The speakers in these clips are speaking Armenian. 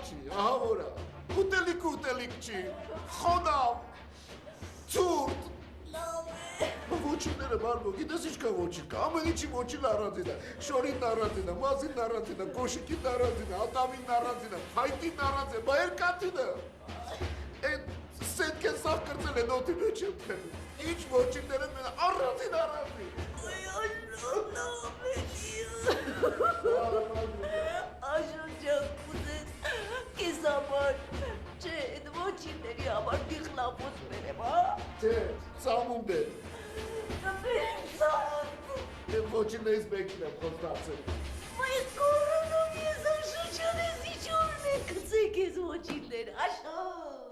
չի, ահա որա, ուտելիք չի, խոնավ, ցուրտ, ոչինները բարգո, գիտես ինչքան ոչին կա, ամեն ինչի ոչին առանձին է, շորին առանձին է, մազին առանձին է, կոշիկին առանձին է, ատամին առանձին է, հայտին առանձին է, բա երկաթինը, այդ սետք են սաղ կրծել են օդի մեջ եմ թելում, ինչ ոչիններ են մենա, առանձին առանձին։ Աշոտ ջան, կուզես, կես համար, չէ, այդ ոչինների համար մի խլապոց բերեմ, հա? Չէ, սամուն բեր։ Բերեմ սամուն։ Ոչիններից մեկին եմ խոստացել։ Բայց կորոնում ես աշոչանես իչորն է կծեք ես ոչիններ, աշոտ։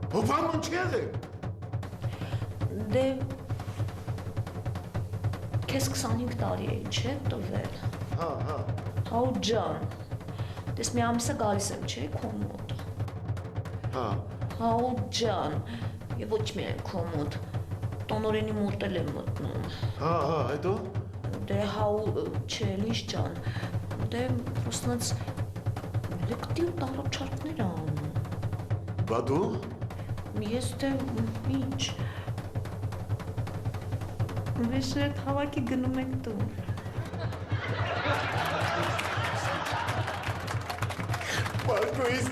Հոպան մնչեղ է։ Դե քեզ 25 տարի է, չէ՞ տվել։ Հա։ Հաուտ ջան, դες մի ամիսը գալիս եմ, չէ՞ քո մոտ։ Հա։ Հաուտ ջան, եւ ոչ միայն քո մոտ, տոնորենի մոտ էլ եմ մտնում։ Հա, հետո։ Դե չէ, Լիս ջան, դե պրոստնաց լեկտիվ տարոչարկներ անում։ Բա դու։ Ես դե ինչ։ Մեզ հետ հավաքի գնում եք տուն։ Բարգոյիս։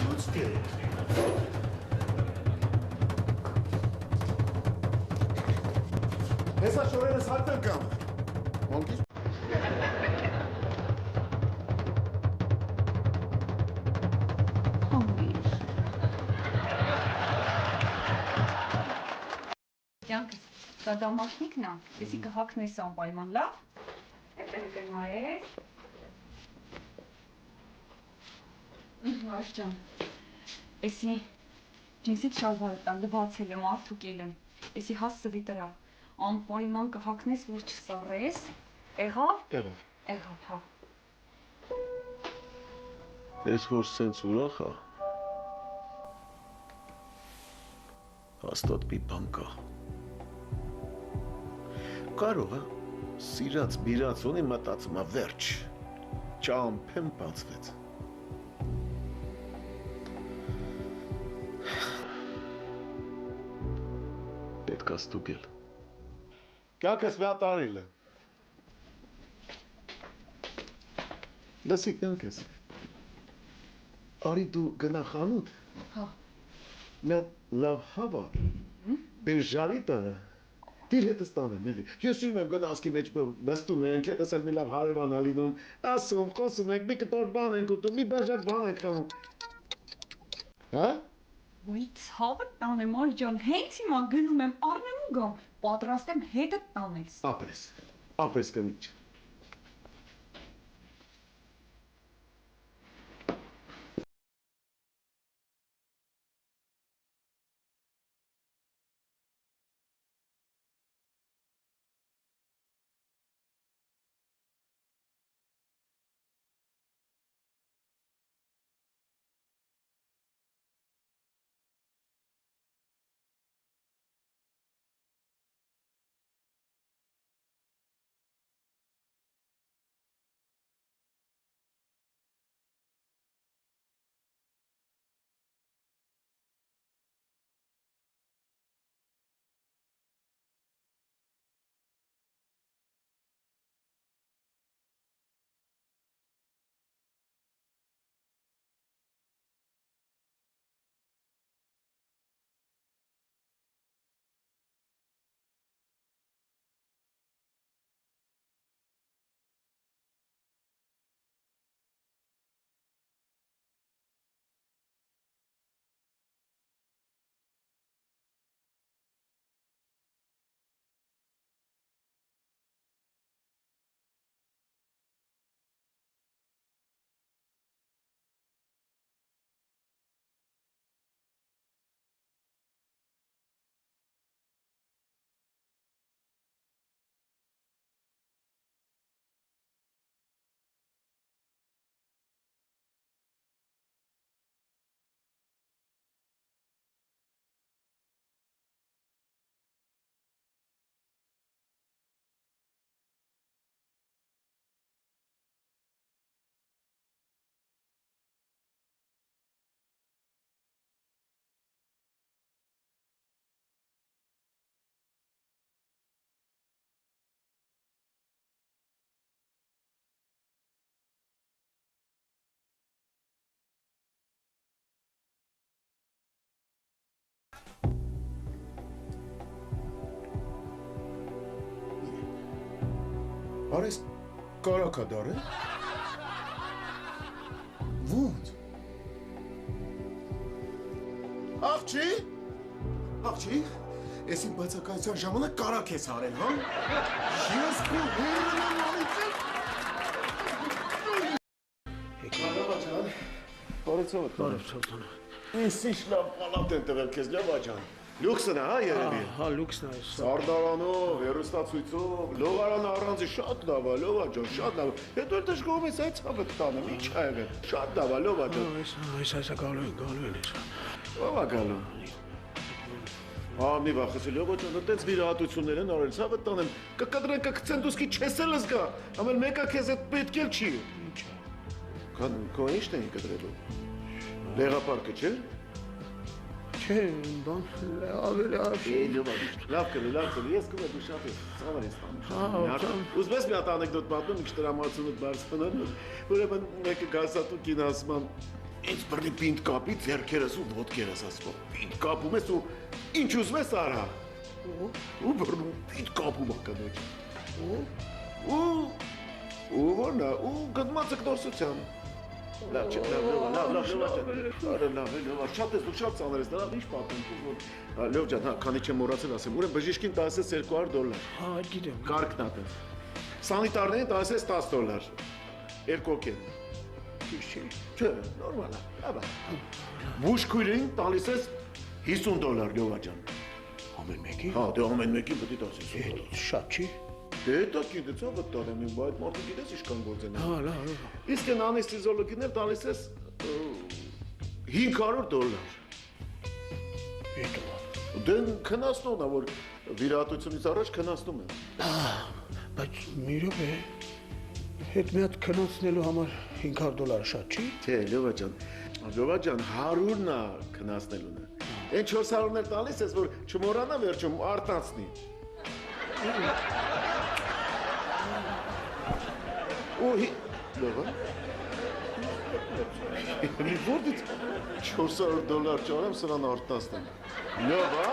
Ո՞նց դե։ Հեսա շորերս հատել կամ։ Ոնքից։ Դա դամաշնիկն է, եսի կհակնես անպայման, լավ? Էպել կնայես։ Վաշ ջան, եսի ջինսիտ շալվարը տան լվացել եմ, արդուկել եմ, եսի հաս սվի տրա, անպայման կհակնես, որ չսարես, եղավ? Եղավ, հա։ Ես որ սենց ուրախ է, հաստատ մի բան կա։ Կարող է, սիրած, բիրած ունի մտածում, վերջ, ճամփեմ բացվեց։ Պետք է ստուգել։ Կյանքս մի հատ արիլ է։ Լսի կյանքս։ Արի դու գնա խանութ։ Հա։ Մի հատ լավ հավար, բերժարի տանը, դիր հետս տանեմ, էլի։ Ես սիրում եմ գնասկի մեջ նստում ենք, հետս էլ մի լավ հարևան ա լինում, ասում, խոսում ենք, մի կտոր բան ենք ուտում, մի բաժակ բան ենք խմում։ Հա? Ոյ ցավը տանեմ, այ ջան, հենց հիմա գնում եմ, առնեմ ու գամ, պատրաստ եմ հետդ տանես։ Ապրես կնիչ։ Արես կարակա դարը։ Ոնց։ Աղջի։ Աղջի, ես իմ բացակայության ժամանակ կարակ ես արել, հա։ Ես քո հերն եմ արել։ Լավա ջան։ Բարեցով։ Ես ինչ լավ պալատ եմ տվել քեզ, լավա ջան։ Լյուքսն է, հա, երևի։ Հա, լյուքսն է։ Սարդարանով, հեռուստացույցով, լողարանը առանձի շատ լավ է, լովա ջան, շատ լավ։ Հետո էլ դժգոհում ես այդ ցավը տանեմ, ինչ ա եղել։ Շատ լավ է, լովա ջան։ Այս գալու են։ Ո՞վ է գալու։ Մի վախեցի, լովա ջան, այդպես վիրահատություններ են արել, ցավը տանեմ։ Կկտրեն, կգցեն, դու սկի չես էլ զգա։ Ամեն մեկը քեզ այդ պետք էլ չի։ Ինչ է։ Քո ի՞նչն էին կտրելու։ Լեղապարկը չէ։ Չէ, բան Լավ կլի, ես կում եմ դու շատ ես, ծավար ես տանում։ ջան։ Ուզպես մի հատ անեկդոտ պատմեմ, ինչ տրամացունդ բարձրանալու, ուրեմն մեկը գասատու կին ասում ինձ բռնի պինդ կապի, ձեռքերս ու ոտքերս ասում, պինդ կապում ես ու ինչ ուզում ես արա։ Ու բռնում պինդ կապում ականոջ։ Ու որնա, ու գդմա ձգնորսության։ Լավ, շատ ես, դու շատ ծանր ես, դրանով ինչ պատում, լավ ջան, քանի չեմ մոռացել ասեմ, ուրեմն բժիշկին տալիս ես $200։ Հա, գիտեմ։ Կարգն ա տես։ Սանիտարներին տալիս ես $10։ Երկու օքեն։ Չէ, նորմալ է, լավ է։ Բուժքույրին տալիս ես $50, լովա ջան։ Ամեն մեկի։ Հա, դե ամեն մեկին պետք է տասես։ Շատ չի։ Դե դա գիտես, ո՞վ տանեմ իմ, բայց մարդը գիտես ինչքան գործ են։ Հա, լավ։ Իսկ են անեստեզիոլոգին էլ տալիս ես $500։ Հետո։ Դե քնացնողն է, որ վիրահատությունից առաջ քնացնում են։ Բայց մի րոպե։ Հետ մի հատ քնացնելու համար $500 շատ չի։ Չէ, լովա ջան, 100-ն է քնացնելուն։ Այն 400-ն էլ տալիս ես, որ չմոռանա վերջում արտանցնի։ Լովա։ Մի որտից $400 ճարեմ սրան արտանցնեմ։ Լովա։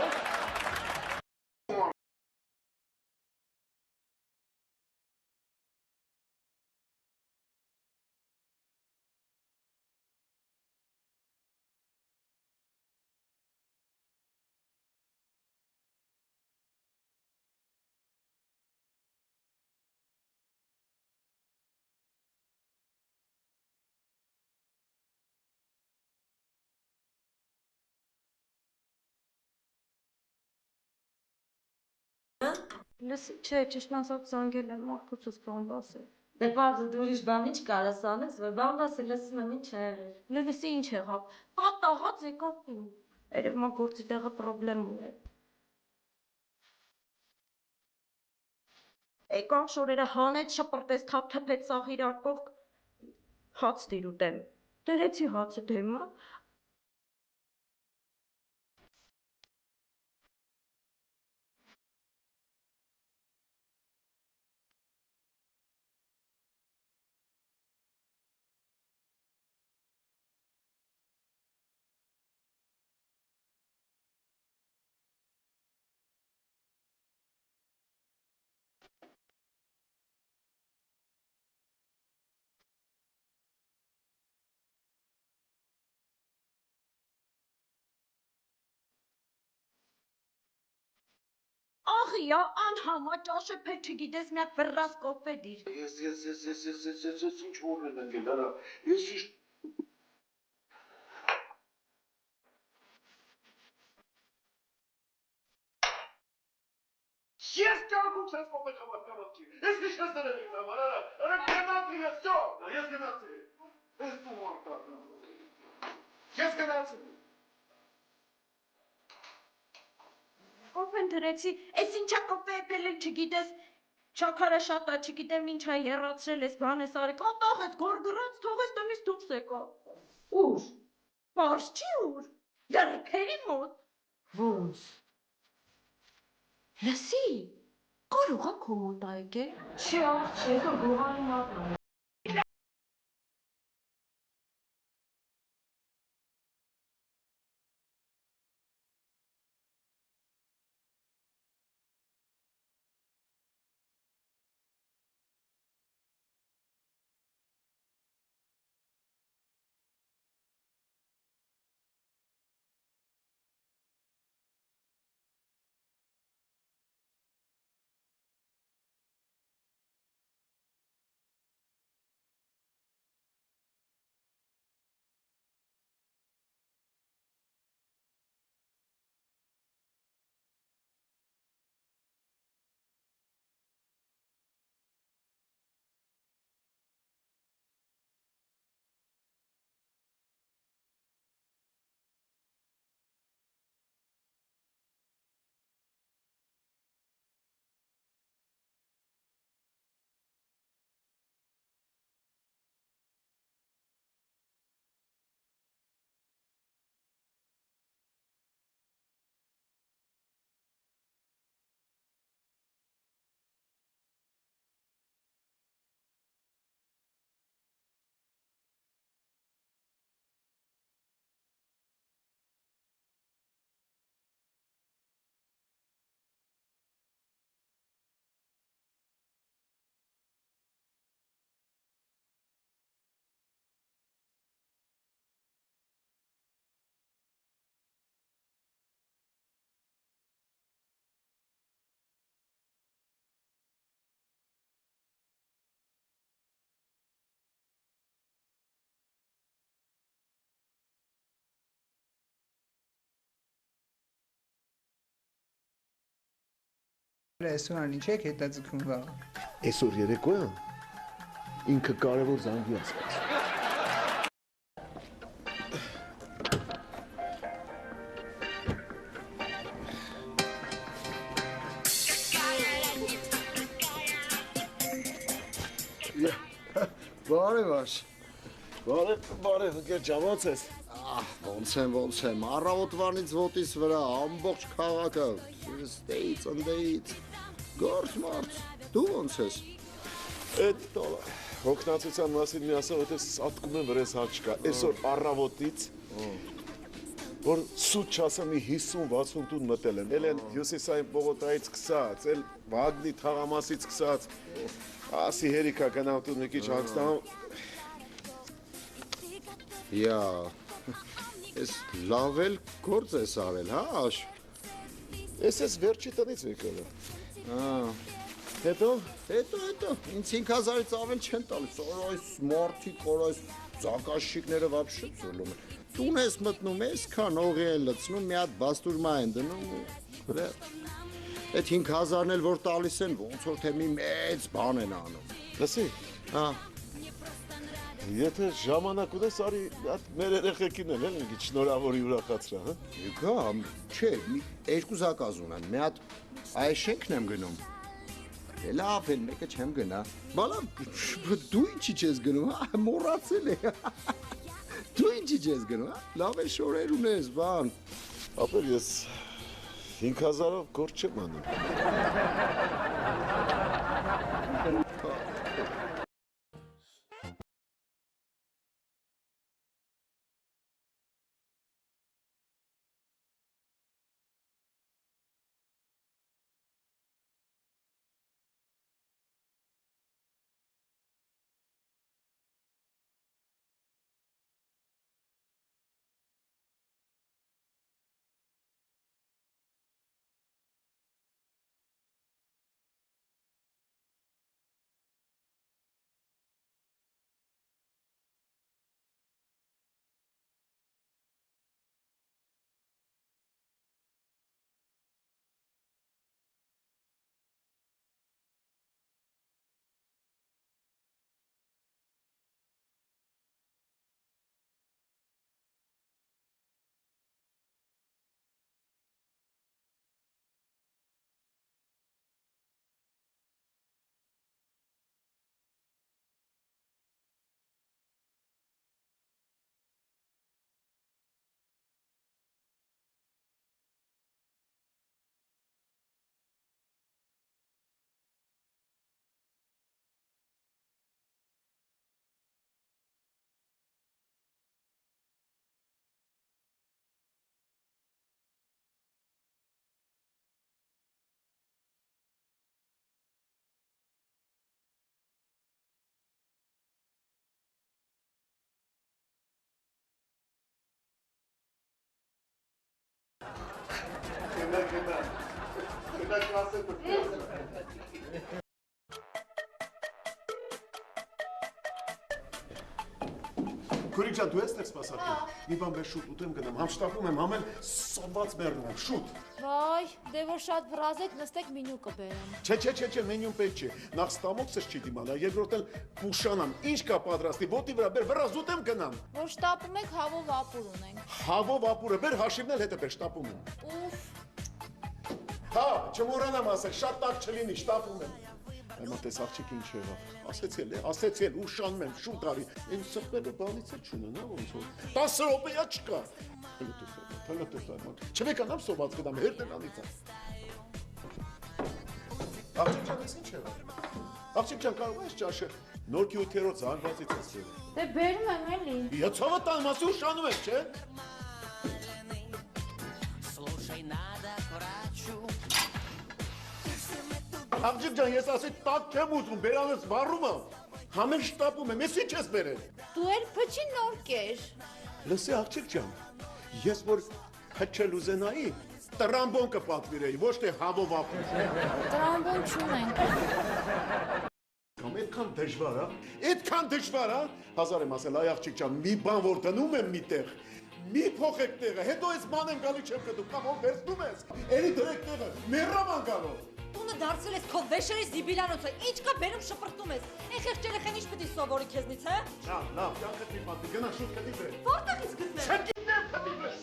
Լսի, չէ, ճիշտ ասած զանգել եմ, մարդուց բան ասել։ Դե բարձր դու ուրիշ բան ինչ կարաս անես, որ բան ասել լսում եմ ինչ է եղել։ Լսի ինչ եղավ։ Պատահած եկավ իմ։ Երևի գործի տեղը պրոբլեմ ուներ։ Եկան շորերը հանեց, շպրտեց, թափթփեց սաղ իրար կողք։ Հաց տիր ուտեմ։ Դրեցի հացը դեմը։ Ախիա, անհամա ճաշը պետք չգիտես մի հատ վռռաս կոֆե դիր։ Ես ինչ որն եմ եկել, արա, ես ճիշտ Ես կարգում ես մոմե խավար կամատքի, ես քիչ ես դրել ինձ համար, արա գնացի ես, ես գնացի, ես դու մարդա, ես գնացի։ Կոֆեն դրեցի, ես ինչա կոֆե էպել են չգիտես, շաքարը շատ է, չգիտեմ ինչ է եռացրել ես, բան ես արել, կատաղեց, գորգռած, թողեց տնից դուրս եկա։ Ուր։ Պարզ չի ուր։ Դեռքերի մոտ։ Ոնց։ Լսի, կարողա քո մոտ ա եկել։ Չի, աղջի, հետո գողանի մատնա։ Այսօր ինչ եք հետաձգում վաղ։ Այսօր երեկոյան ինքը կարևոր զանգի ասաց։ Բարև, Բարև, ընկեր ջանոց ես։ ոնց եմ, առավոտվանից ոտիս վրա, ամբողջ քաղաքը, ստեից, ընդեից, գործ մարդ, դու ոնց ես։ Այդ հոգնածության մասին մի ասա, որ սատկում եմ վրես հաչ չկա, այսօր առավոտից, որ սուտ չասեմ մի 50-60 տուն մտել են, էլ են հյուսիսային պողոտայից կսած, էլ վագնի թաղամասից կսած, ասի հերիքա գնամ տուն մի քիչ հանգստանամ, Յա, ես լավ էլ գործ ես արել, հա, աշ։ ես վերջի տնից եկել եմ։ Հետո, ինձ 5000-ից ավել չեն տալիս, այս մարդիկ, այս ձակաշիկները վաբշե ծոլում են։ Տուն ես մտնում, այսքան օղի են լցնում, մի հատ բաստուրմա են դնում, այդ 5000-ն էլ որ տալիս են, ոնց որ թե մի մեծ բան են անում։ լսի, Հա, եթե ժամանակ ունես, արի մեր երեխեքին էլ են մի շնորհավորի ուրախացրա, հա։ Գա, չէ, մի երկու զակազ ունեմ, մի հատ այս շենքն եմ գնում։ Լավ էլ մեկը չեմ գնա։ Բալա, դու ինչի չես գնում, հա, մոռացել է։ Դու ինչի չես գնում, հա, լավ էլ շորեր ունես, բան։ Ապեր ես 5000-ով գործ չեմ անում։ Քուրիկ ջան, դու ես տեղ սպասարկում։ Մի բան բեր շուտ ուտեմ գնամ, համ շտապում եմ, համ էլ սոված մեռնում եմ, շուտ։ Վայ, դե որ շատ վրազեք, նստեք մենյու կբերեմ։ Չէ, մենյուն պետք չէ։ Նախ ստամոքսս չի դիմանա, երկրորդ էլ կուշանամ։ Ինչ կա պատրաստի, ոտի վրա բեր, վրազ ուտեմ գնամ։ Որ շտապում եք, հավով ապուր ունենք։ Հավով ապուրը բեր, հաշիվն էլ հետը բեր, շտապում եմ։ Ուֆ, Հա, չմոռանամ ասել, շատ տակ չլինի, շտապում եմ։ Այմա տես աղջիկ ինչ եղավ, ասեցել, ուշանում եմ, շուտ արի, են սխվելու բանից էլ չունեն, հա, ոնց որ, 10 րոպեա չկա, թելոտես այմա, չվեկանամ սոված գդամ, հերտենանից է։ Աղջիկ ջան, ես ինչ եղավ, աղջիկ ջան, կարող ես ճաշը, նոր կյութերոց զանգվածից ես եղավ։ դե բերում եմ էլի։ Յացավը տան մասի ուշանում եմ, չէ։ Աղջիկ ջան, ես ասի տակ չեմ ուզում, բերանս վառում եմ, համեն շտապում եմ, ես ինչ ես բերել։ Դու էլ փչի նոր կեր։ Լսի աղջիկ ջան, ես որ փչել ուզենայի, տրամբոն կպատվիրեի, ոչ թե հավով ապուր։ Տրամբոն չունենք։ Կամ այդքան դժվար, հա, հազար եմ ասել, այ աղջիկ ջան, մի բան որ դնում եմ միտեղ, մի փոխեք տեղը, հետո այս բան եմ գալի չեմ կդու, կամ որ վերցնում ես, էլի դրեք տեղը, մեռամ ան գալով։ Տունը դարձել ես քո վեշերի զիբիլանոցը, ինչ կա բերում շպրտում ես։ Այն խեղճ երեխան ինչ պետք է սովորի քեզնից, հա։ Լավ, կյանքդ մի պատի, գնա շուտ կդի բեր։ Որտեղից գտնեմ։ Չգիտեմ, կդի բեր։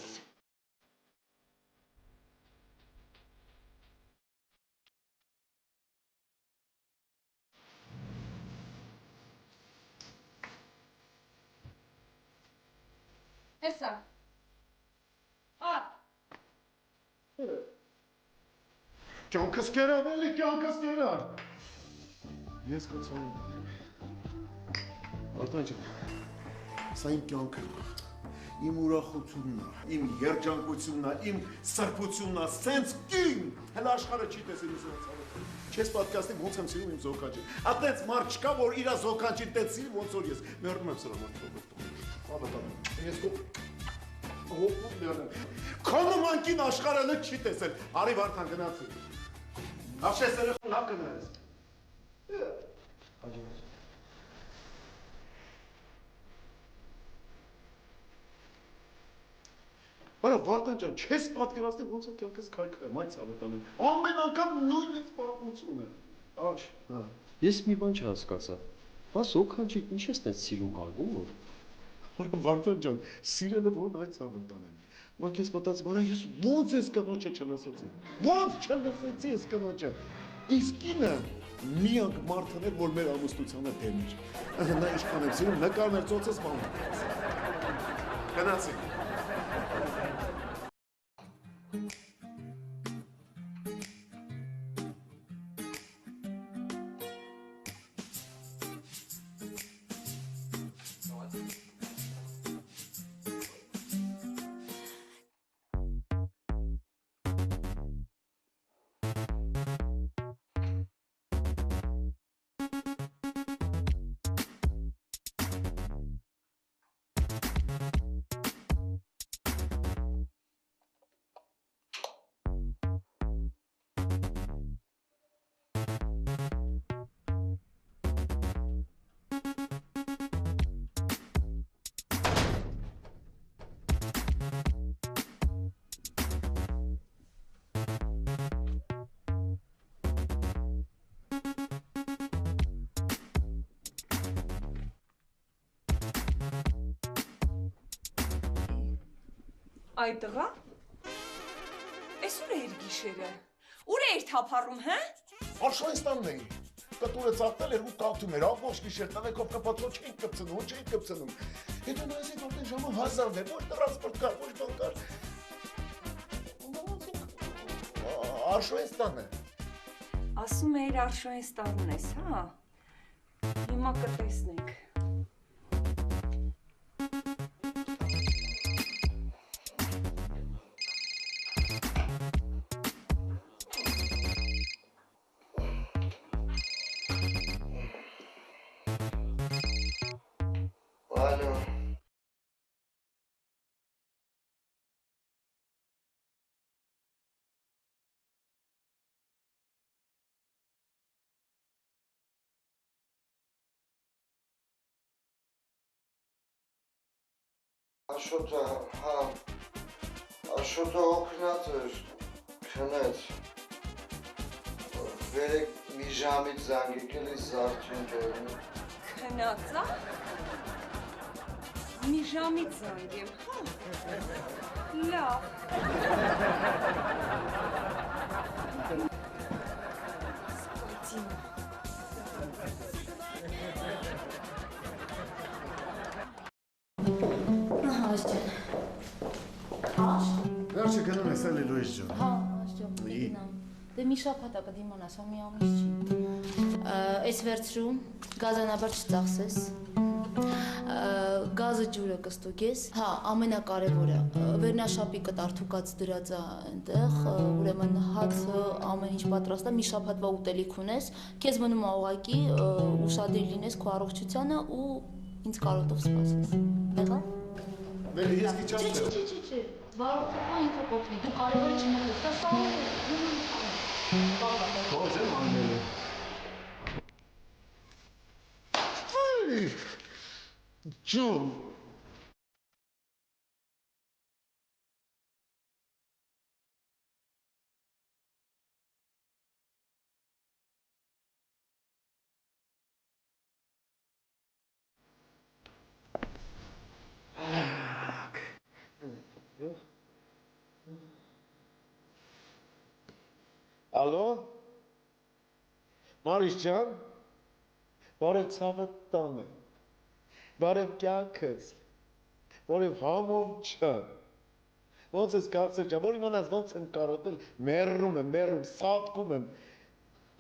Հեսա։ Կյանքս կերավ, էլի կյանքս կերավ։ Ես կացան։ Արտան ջան, սա իմ կյանքն է, իմ ուրախությունն է, իմ երջանկությունն է, իմ սրբությունն է, սենց կին, հələ աշխարհը չի տեսել ինձ ցավը։ Չես պատկասնի ոնց եմ սիրում իմ զոքանչին։ Այդպես մարդ չկա, որ իր զոքանչին տենց սիրի ոնց որ ես։ Մեռնում եմ սրա մարդու։ Ես հոպ մեռնում։ Քոնոմանկին աշխարհը չի տեսել։ Արի Վարդան գնացի։ Աշես երեխան լավ կնայես։ Բարա Վարդան ջան, չես պատկերացնի ոնց է կյանքս քայքայում, այդ ցավետանում։ Ամեն անգամ նույն ինձ պատմությունը։ Աշ, հա։ Ես մի բան չհասկացա։ Բա զոքանչի ինչ ես տես սիրում ալբոմը։ Բարա Վարդան ջան, սիրելը ո՞ր այդ ցավետանում։ Ոնց ես մտածում, բարա ես ոնց ես կնոջը չլսեցի։ Ոնց չլսեցի ես կնոջը։ Իսկ ինը միակ մարդն էր, որ մեր ամուսնությանը դեմ էր։ Նա ինչքան եմ սիրում, նկարներ ծոցես ման։ Գնացի։ Այ տղա, էս ուր էիր գիշերը, ուր էիր թափառում, հա? Արշայստանն էի, կտուրը ծաղտել էր ու կաղթում էր, ամբողջ գիշեր տանեկով կպատրոջ չէինք կպցնում, չէինք կպցնում։ Հետո նայեցինք որտեղ ժամը 1000-ն է, ոչ տրանսպորտ կար, ոչ բան կար։ Արշայստան է։ Ասում էիր Արշայստանն ես, հա? Հիմա կտեսնենք։ Աշոտը, հա, Աշոտը օգնած էր, քնեց, վերեք մի ժամից զանգեկել ես զարդյունք էր։ Քնածա? Մի ժամից զանգեմ, հա, լավ։ Սկոտին։ Վերջը գնում ես էլի Լուիս ջան։ Հա, աշճոք, դինամ։ Դե մի շաբաթ ա կդիմանաս, հա մի ամիս չի։ Այս վերցրու, գազանաբար չծախսես։ Գազը ջուրը կստուգես։ Հա, ամենակարևորը, վերնաշապի կտարթուկած դրած է այնտեղ, ուրեմն հացը ամեն ինչ պատրաստ է, մի շաբաթվա ուտելիք ունես, քեզ մնում է ուղղակի ուշադիր լինես քո առողջությանը ու ինձ կարոտով սպասես։ Եղա՞։ Ես քիչ Չի, վարորդը ինքը կօգնի, դու կարևորը չմտես, դա սաղ Πώς եմ անել։ Ջոն, Ալո։ Մարիշ ջան։ Բարև ցավը տանը։ Բարև կյանքս։ Բարև համոմ ջան։ Ոնց ես կարծել ջան, որ իմանաս ոնց եմ կարոտել, մեռում եմ, սատկում եմ։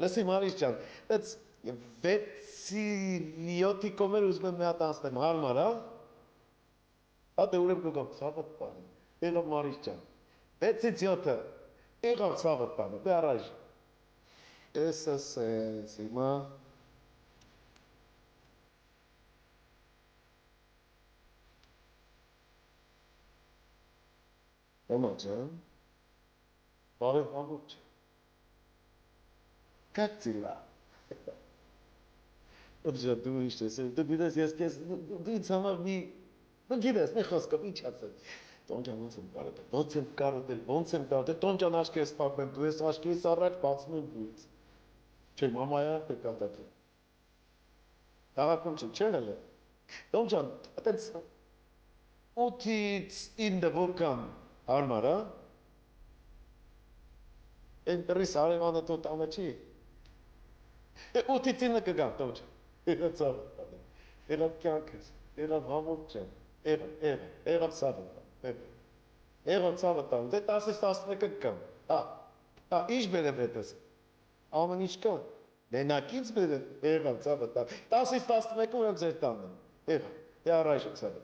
Լսի Մարիշ ջան, բայց 6-7 կոմեր ուզում եմ մի հատ անցնեմ, հարմար, հա։ Հա դե ուրեմն դու գամ ցավդ տանը։ Եղավ Մարիշ ջան։ 6-7-ը եղավ ցավդ տանը, դե առաջ։ Էսս հիմա Մամա ջան, բարև ամոթ։ Как дела? Օջա դու ինչ ես, դու գիտես ես քեզ դու ինձ համար մի գիտես, մի խոսքով ինչ ասել։ Տոնջան ոնց եմ կարոտել, Տոնջան աչքերս փակում, դու ես աչքերս առաջ բացում եմ դուից։ Չէ, մամայա կկատակի։ Քաղաքում չէ հələ։ Տոնջան, այդպես 8-ից 9 ոքան հարմար, հա։ Այն դրիս արևանը դու տանը չի։ 8-ից 9 կգամ, Տոնջան։ Եղավ ցավը, եղավ կյանքս, եղավ համոտ ջան, եղավ ցավը, եղավ ցավը տան, դե 10-ից 11 կգամ, հա, ինչ բերեմ հետս, ամեն ինչ կա, մենակից բերեմ, եղավ ցավը տան, 10-ից 11 ուրեմ ձեր տանն եմ, եղավ, դե առայժ ցավը։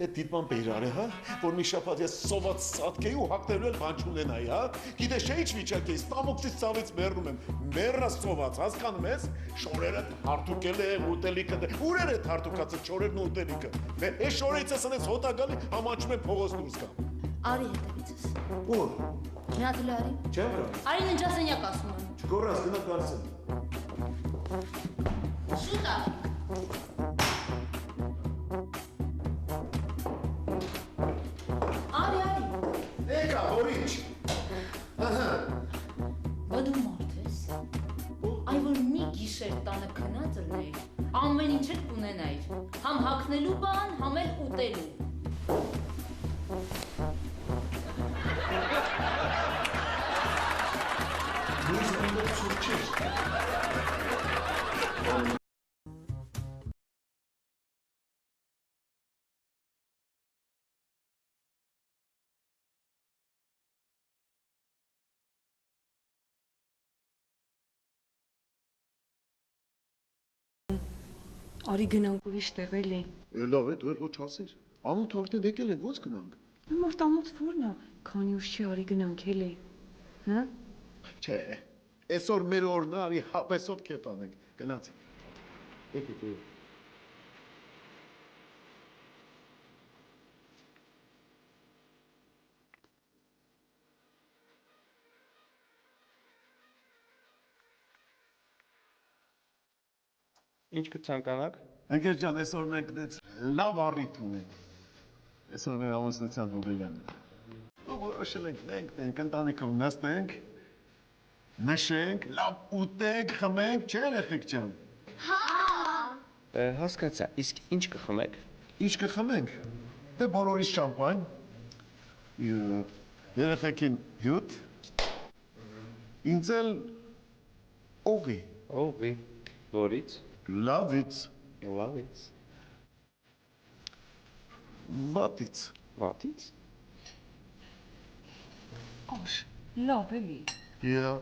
Այդ դիտման բերար է, հա, որ մի շաբաթ ես սոված սատկեի ու հակտելու էլ բան չունենայի, հա։ Գիտես չէ ինչ վիճակ է, ստամոքսից ցավից մեռնում եմ, մեռնա սոված, հասկանում ես, շորերը հարթուկել է, ուտելիքը, ուր էր այդ հարթուկածը շորերն ու ուտելիքը։ Այս շորերից ես անես հոտա գալի, համաչում եմ փողոց դուրս գամ։ Արի հետևիցս։ Ուր։ Մի հատ էլ արի։ Չեմ վրա։ Արի ննջասենյակ ասում եմ։ Չգորաս գնա կարծեմ։ Շուտ արի։ Եկա, որինչ։ Բա դու մարդ ես։ Այ որ մի գիշեր տանը քնած ըլնեիր, ամեն ինչ էլ կունենայիր, համ հագնելու բան, համ էլ ուտելու։ Դու զանգը ցույց չես։ Արի գնանք ուրիշ տեղ էլի։ Լավ է, դու էլ ոչ ասիր։ Ամոթ արդեն եկել են, ո՞նց գնանք։ Մորտ ամոթ որն է, քանի ուշ չի արի գնանք էլի։ Հա։ Չէ, Այսօր մեր օրն է, արի հապեսով կետ անենք, գնացի։ Եկեք, եկեք։ Ինչ կցանկանաք։ Ընկեր ջան, այսօր մենք լավ առիթ ունենք։ Այսօր մեր ամուսնության հուբիլյան է։ Ու որոշել ենք ընտանիքով նստենք, նշենք, լավ ուտենք, խմենք, չէ՞ երեխեք ջան։ Հասկացա, իսկ ինչ կխմեք։ Ինչ կխմենք։ Դե բոլորիս շամպայն։ Երեխեքին հյութ։ Ինձ էլ օղի։ Օղի։ Որից։ Լավից։ Լավից։ Վատից։ Վատից։ Աշ, լավ էլի։ Եա։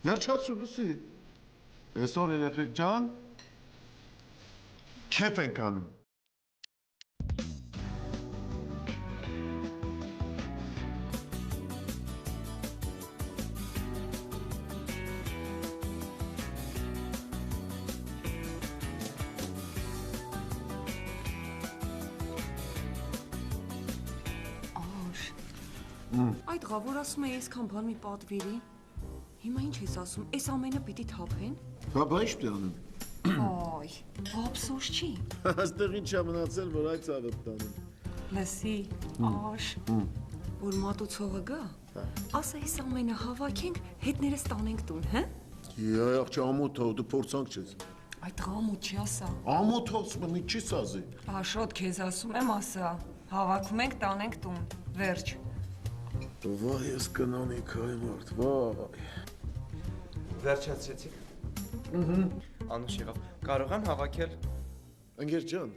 Վերջացու լսի։ Այսօր երեխեք ջան, քեֆ ենք անում։ Այդ ղա, որ ասում է այսքան բան մի պատվիրի, հիմա ինչ ես ասում, այս ամենը պիտի թափեն։ Հա, բա ինչ պիտի անեմ։ Այ, վապսոս չի։ Այստեղ ինչ է մնացել, որ այդ ծավը տանեմ։ Լսի, աշ, որ մատուցողը գա, ասա այս ամենը հավաքենք, հետներս տանենք տուն, հը։ Եա, աղջի ամոթ դու փորձանք չես։ Այդ ղամուտ չի ասա։ Ամոթ ասում եմ, ինչի սազի։ Աշոտ քեզ ասում եմ ասա, հավաքում ենք, տանենք տուն, վերջ։ Վայ, ես կնանիք այ մարդ, վայ։ Վերջացրեցիք։ Անուշ եղավ, կարող եմ հավաքել։ Ընկեր ջան,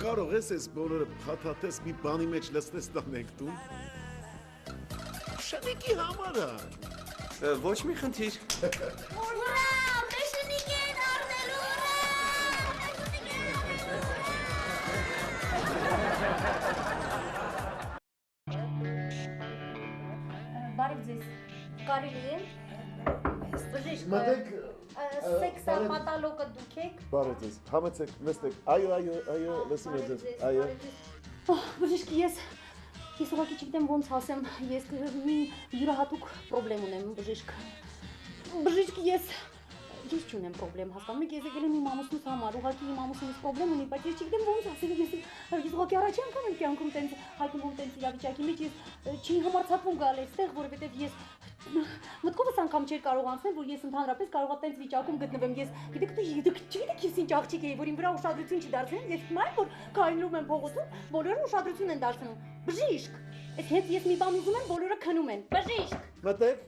կարող ես այս բոլորը փաթաթես մի բանի մեջ լցնես տանենք տուն։ Շնիկի համար է։ Ոչ մի խնդիր։ Ուրա, մեշնիկ են առնելու, Բարև ձեզ, կարելի է։ Բժիշկ, Մտեք, սեքսա մատալոկը դուք եք։ բարև ձեզ, համեցեք, նստեք, այո, լսում եմ ձեզ, այո։ Բժիշկ, ես ուղղակի չգիտեմ ոնց ասեմ, ես մի յուրահատուկ պրոբլեմ ունեմ, բժիշկ։ Բժիշկ, ես չունեմ պրոբլեմ, հասկանում եք, ես եկել եմ իմ ամուսնուս համար, ուղղակի իմ ամուսնուս պրոբլեմ ունի, բայց ես չգիտեմ ոնց ասեմ, ես ուղղակի առաջի անգամ եմ կյանքում տենց հայտնվում տենց իրավիճակի մեջ, ես չի համարձակվում գալ այստեղ, որովհետև ես մտքովս անգամ չէր կարող անցնել, որ ես ընդհանրապես կարողա տենց վիճակում գտնվեմ, ես գիտեք ես ինչ աղջիկ էի, որ իմ վրա ուշադրություն չդարձնեն, ես հիմա որ քայլում եմ փողոցում, բոլորը ուշադրություն են դարձնում, բժիշկ, հենց ես մի բան ուզում եմ, բոլորը քնում են, բժիշկ։ Մտեք,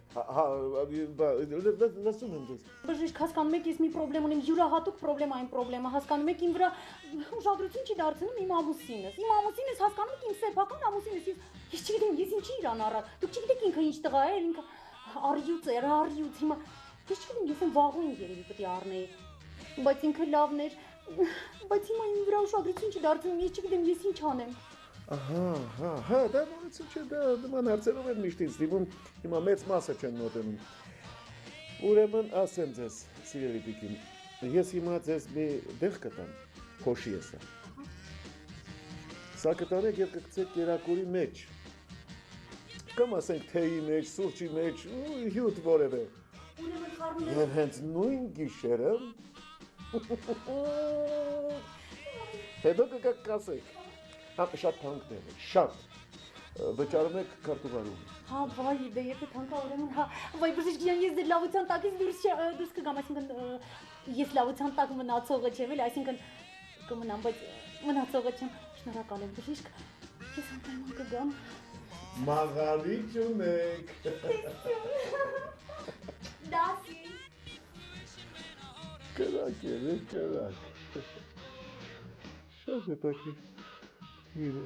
լսում եմ ձեզ։ Բժիշկ, հասկանում եք, ես մի պրոբլեմ ունեմ, յուրահատուկ պրոբլեմ այն պրոբլեմը, հասկանում եք, իմ վրա ուշադրություն չի դարձնում իմ ամուսինս, հասկանում եք, իմ սեփական ամուսինս, ես չգիտեմ, ես ինչի իրան առա, դուք չգիտեք ինքը ինչ տղա է, ինքը առյուծ էր, հիմա, ես չգիտեմ, ես եմ վաղուին երևի պետք է առնեի, բայց ինքը լավն էր, բայց հիմա իմ վրա ուշադրություն չի դարձնում, ես չգիտեմ, ես ինչ անեմ։ Հա, դա նորություն չէ, դա նման հարցերով են միշտ ինձ դիմում, հիմա մեծ մասը չեն մոտենում։ Ուրեմն ասեմ ձեզ, սիրելի տիկին, ես հիմա ձեզ մի դեղ կտամ, փոշի ես է։ Սա կտանեք և կգցեք կերակուրի մեջ, կամ ասենք թեյի մեջ, սուրճի մեջ, հյութ որևէ։ Եվ հենց նույն գիշերը, հետո կգաք կասեք։ Շատ թանկներ է, շատ, վճարում եք քարտուղարում։ Հա, վայ, դե եթե թանկա ուրեմն, հա, վայ, բժիշկ ջան, ես դե լավության տակից դուրս կգամ, այսինքն ես լավության տակ մնացողը չեմ, էլի, այսինքն կմնամ, բայց մնացողը չեմ, շնորհակալ եմ, բժիշկ, ես անպայման կգամ։ Մաղալի չունեք։ Դասի։ Կրակ է, կրակ։ Շատ հետաքրքիր։ Գիրը։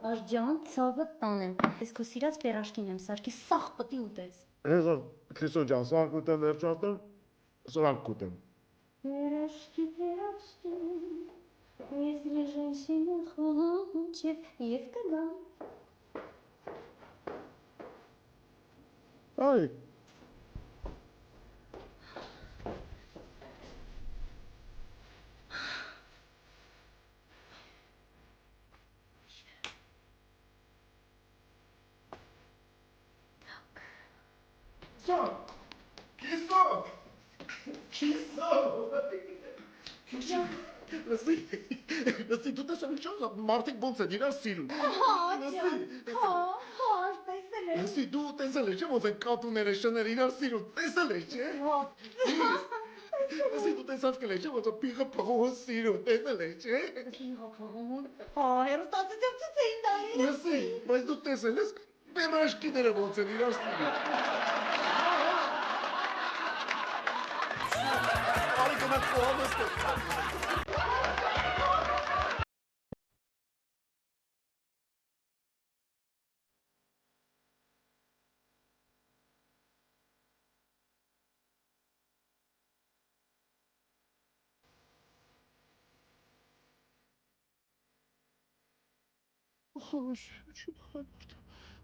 Աշջան, ցավը տանեմ։ Ես քո սիրած պերաշկին եմ սարքի, սաղ պտի ուտես։ Հեզա, Քրիստոս ջան, սա կուտեմ վերջատեմ, սրանք կուտեմ։ Պերաշկի, если женщина хочет, ես կգամ։ Այ։ Լսի, դու տեսել չո՞ս մարդիկ ոնց են իրար սիրում։ Լսի, դու տեսել ես չէ՞ ոնց են կատուները, շները իրար սիրում, տեսել ես չէ՞։ Լսի, դու տեսած կլես չէ՞ ոնց պիղը փողոց սիրում, տեսել ես չէ՞։ Հերոստատիտեմ ցույցեին տալի։ Լսի, բայց դու տեսել ես պերաշկիները ոնց են իրար սիրում։ Արի գնանք կողմս կը։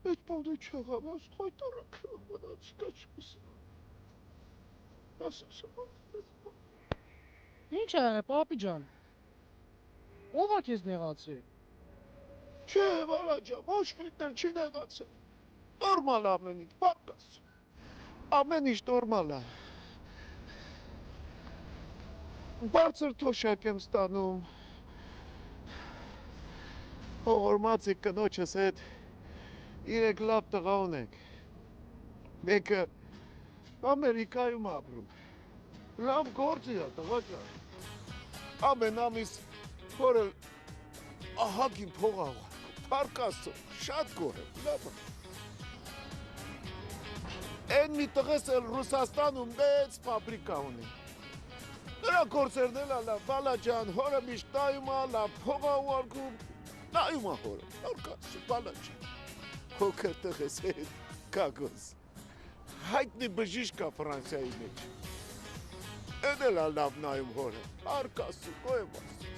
Այդ բանը չեղավ, աս խայտարը մնաց, Ինչ է, պապի ջան, ով է քեզ նեղացրել։ Չէ, վարաջան, ոչ մեկն չի նեղացել, նորմալ ամեն ինչ, պարկաս, ամեն ինչ նորմալ է, բարձր թոշակ եմ ստանում, հողորմացի կնոջս հետ իրեք լավ տղա ունենք, մեկը Ամերիկայում ապրում, լավ գործի է տղա ջան, ամեն ամիս հորը ահագին փող աղարկում, փարկաստում, շատ գոհ եմ, լավ է։ Են մի տղես էլ Ռուսաստանում մեծ ֆաբրիկա ունի, նրա գործերն էլ լավ, բալա ջան, հորը միշտ նայում է, լավ փող աղարկում, նայում է հորը, փարկաստում, բալա ջան, հոքր տղես հետ, կագոս, հայտնի բժիշկ կա Ֆրանսիայի մեջ, են էլ լավ նայում հորը, փարկաստում, գոհ եմ ասում,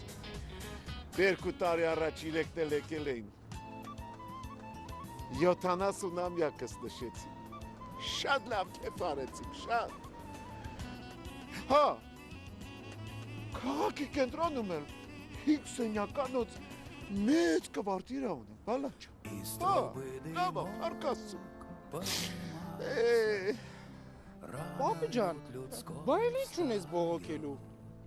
երկու տարի առաջ իրեկն էլ եկել էին, 70-ամյակս նշեցին, շատ լավ կեֆ արեցինք, շատ, հա, քաղաքի կենտրոնում էլ 5 սենյականոց մեծ կվարտիրա ունեն, բալա ջան, հա, լավ է, փարկաստում, Պապի ջան, բա էլ ինչ ունես բողոքելու,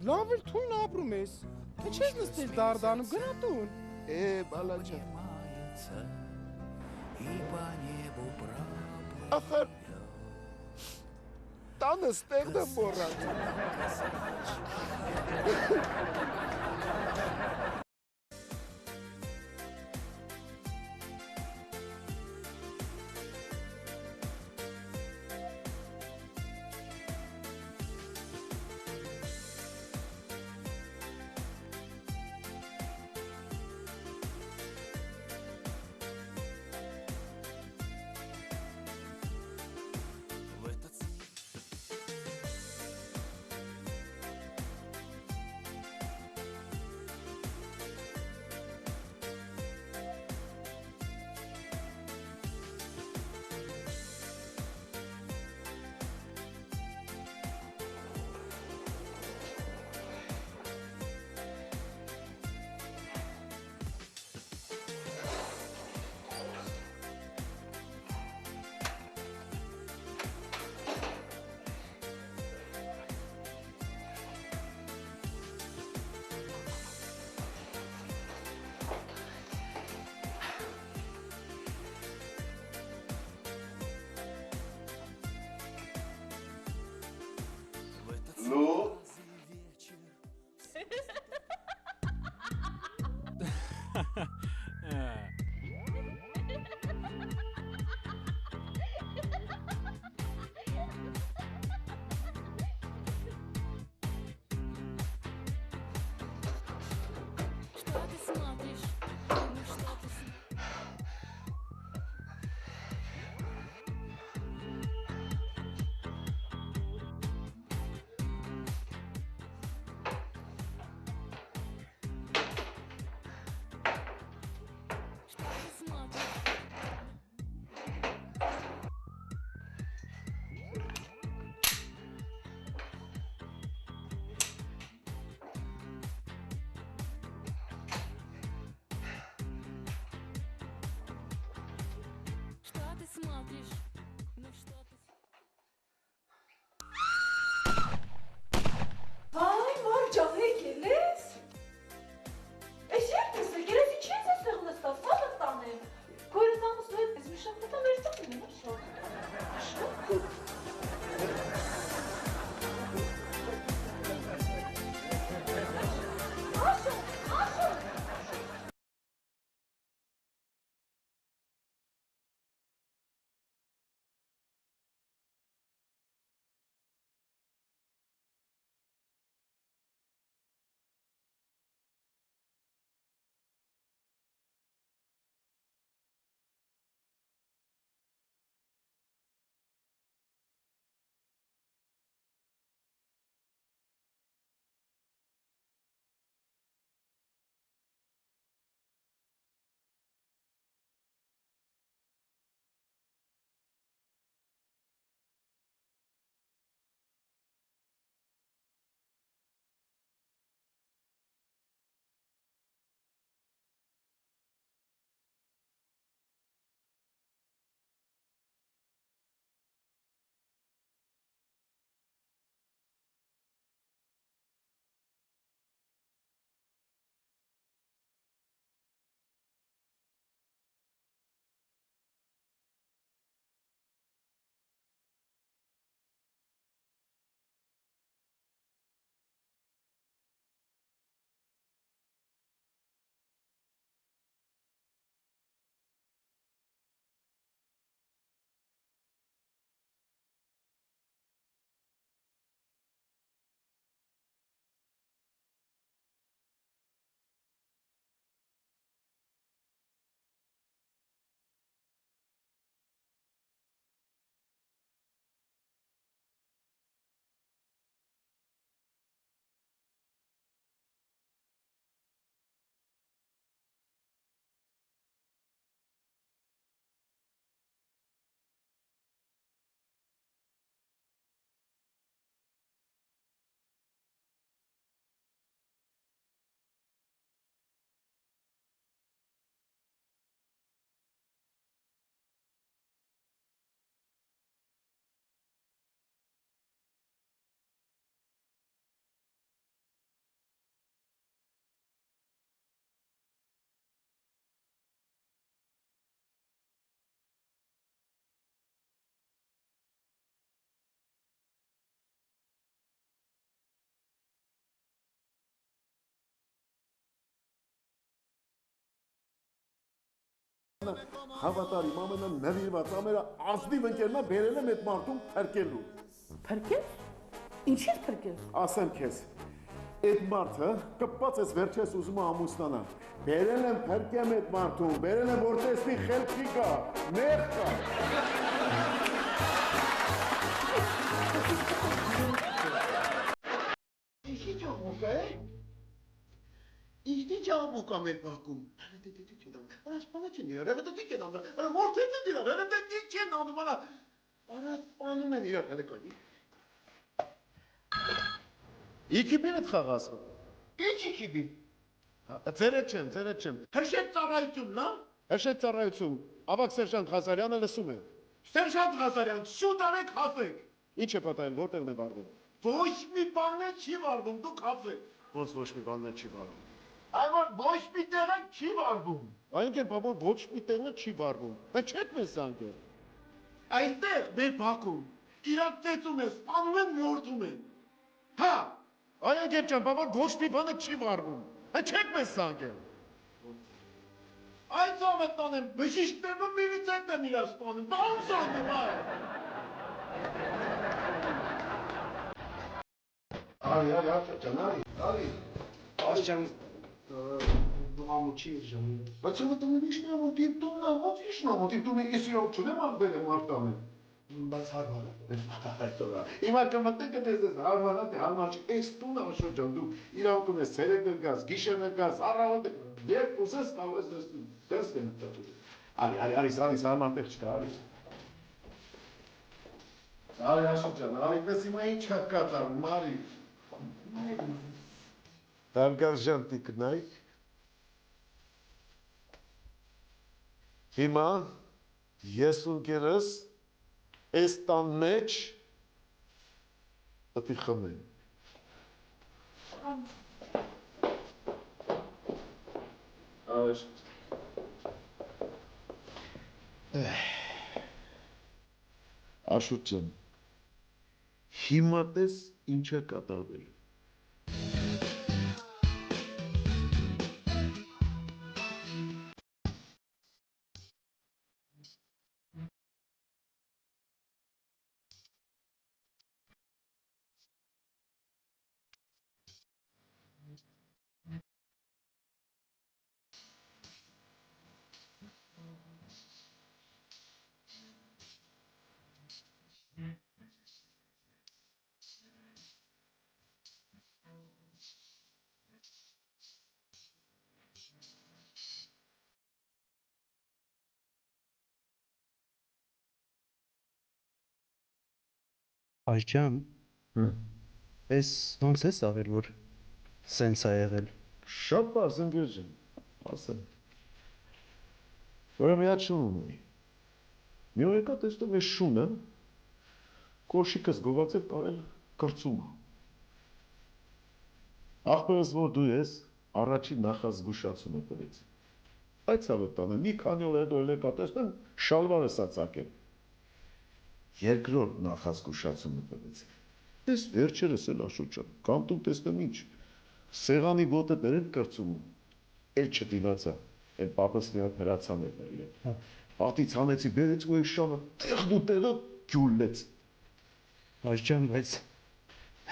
լավ էլ թույն ապրում ես, թե չես նստել դարդանում, գնա տուն։ բալա ջան, ախր, տանը ստեղն եմ մոռաց։ Հավատար իմ ամենը նվիրված ամենը ազնիվ ընկերն է բերել եմ այդ մարդուն փրկելու։ Փրկել։ Ինչի՞ց փրկել։ Ասեմ քեզ, այդ մարդը կպած ես վերջես ուզում է ամուսնանալ։ Բերել եմ փրկեմ այդ մարդուն, բերել եմ որ տեսնի խելքի կա, նեղ կա։ Ինչի՞ ճամուկ է։ Ինչի՞ ճամուկ է մեր բակում։ Ասպանը չեն իրար, հետո դիք են անդր, մորթետ են իրար, հետո դիք են անդր, պանում են իրար, հետո կոնի։ Իքի բին էտ խաղասը։ Ինչ իքի բին։ Ձերետ չեմ։ Հրշետ ծառայություն, նա։ Հրշետ ծառայություն, ավակ Սերժանտ Ղազարյանը լսում է։ Սերժանտ Ղազարյան, շուտ արեք հատեք։ Ինչ է պատահել, որտեղն է վարվում։ Ոչ մի բան չի վարվում, դուք հատեք։ Ոնց ոչ մի բան չի վարվում։ Այո, ոչ մի տեղը չի վարվում։ Այնքան բաբոր ոչ մի տեղը չի վարվում։ Բայց չեք մեզ զանգել։ Այստեղ մեր բակում իրանք ծեծում են, սպանում են, մորթում են։ Հա, այնքան ջան, բաբոր ոչ մի բանը չի վարվում։ Բայց չեք մեզ զանգել։ Այդ ծամետնան եմ, բժիշկներն ու միլիցիան են իրար սպանում։ Բան զանգում այ։ Արի։ Աշճան ամուչի ժամ։ Բայց ո՞վ դու ամուտի տունը, ո՞ց իշնամուտի տունը ես իրոք չունեմ ալբել եմ արտանը։ Բայց հարվանա։ Հիմա կմտնենք դες հարվանա թե հարմար չի։ Այս տունը շրջան դու իրոք ունես ցերեկը գաս, գիշերը գաս, առավոտը երբ ուզես կարող ես դες դու։ Արի, հարմար տեղ չկա, արի։ Արի աշրջան, արի պես հիմա ինչ կա կատարում, արի։ Հարգարժան տիկնայք, հիմա ես ու գերս այս տան մեջ պտի խմեն։ Աշոտ ջան, հիմա տես ինչ է կատարվել։ Այջան, ես ոնց ես ավել, որ սենց ա եղել։ Շատ բարձ ընկեր ջան, ասեմ։ Որը մի հատ շուն ունի։ Մի օր եկա տեսնում ես շունը, կոշիկս գովացել կարել կրծում։ Ախպերս որ դու ես, առաջին նախազգուշացումը տվեց։ Այդ ցավտանը մի քանի օր հետո եկա տեսնեմ շալվարս ա ծակել։ Երկրորդ նախազգուշացումը տվեց։ Ես վերջերս էլ Աշոտ ջան, կամ դու տեսնեմ ինչ, սեղանի ոտը դրել կրծում, էլ չդիմացա, էլ պապս մի հատ հրացան էր ներել։ Պատից հանեցի, բերեց ու շանը տեղն ու տեղը գյուլեց։ Այջան, բայց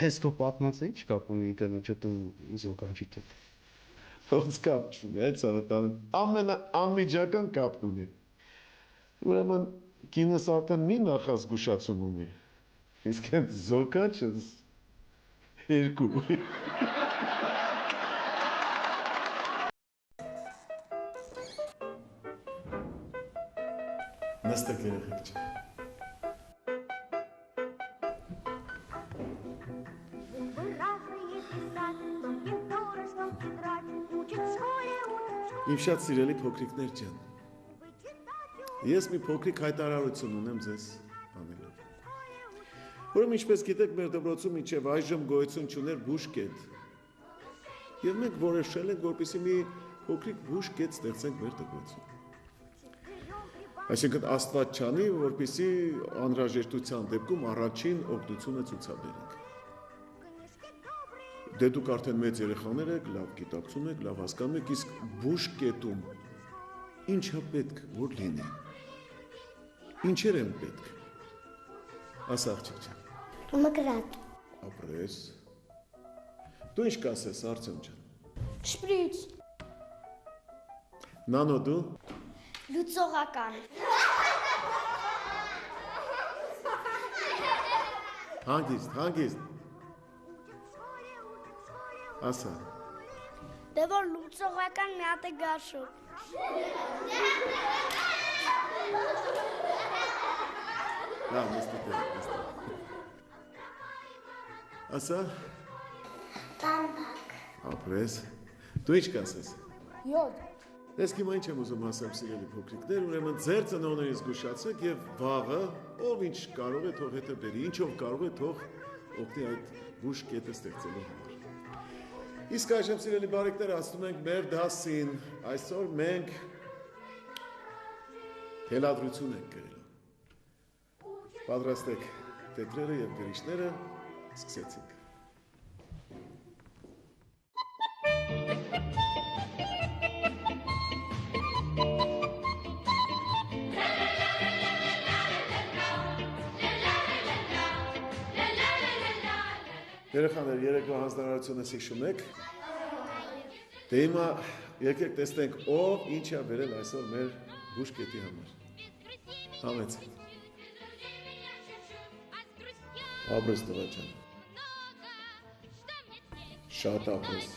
հես քո պատմածը ինչ կապ ունի ինտերնետը դու զոկանջիտ հետ։ Ոնց կապ չունի, այդ ցավտանը ամենաանմիջական կապ ունի։ Ուրեմն կինս արդեն մի նախազգուշացում ունի, իսկ հենց զոկանջս երկու։ Նստեք երեխեք ջան։ Իմ շատ սիրելի փոքրիկներ ջան, ես մի փոքրիկ հայտարարություն ունեմ ձեզ անելով։ Ուրեմն ինչպես գիտեք, մեր դպրոցում մինչև այժմ գոյություն չուներ բուժկետ։ Եվ մենք որոշել ենք, որպեսզի մի փոքրիկ բուժկետ ստեղծենք մեր դպրոցում։ Այսինքն Աստված չանի, որպեսզի անհրաժեշտության դեպքում առաջին օգնությունը ցուցաբերենք։ Դե դուք արդեն մեծ երեխաներ եք, լավ գիտակցում եք, լավ հասկանում եք, իսկ բուժկետում Ինչա պետք, որ լինի։ Ինչեր են պետք։ Ասա աղջիկ ջան։ Մկրատ։ Ապրես։ Դու ինչ կասես, Արտյոմ ջան։ Շպրից։ Նանո դու։ Լուծողական։ Հանգիստ։ Ասա։ Դե որ լուծողական մի հատ է գարշու։ Լավ, նստի։ Ասա։ Տանտակ։ Ապրես։ Դու ինչ կասես։ Յոդ։ Ես հիմա ինչ եմ ուզում ասեմ, սիրելի փոքրիկներ, ուրեմն ձեր ծնողներից զգուշացեք եւ վաղը ով ինչ կարող է թող հետը բերի, ինչով կարող է թող օգնի այդ բուժ կետը ստեղծելու համար։ Իսկ այժմ սիրելի բարեկներ, ասում ենք մեր դասին, այսօր մենք թելադրություն ենք գրելու։ Պատրաստեք տետրերը եւ գրիչները, սկսեցինք։ Երեխաներ, երեկվա հանձնարարությունս հիշում եք։ Դե հիմա եկեք տեսնենք ով ինչ է վերել այսօր մեր բուժկետի համար։ Համեց։ Ապրես տղա ջան։ Շատ ապրես։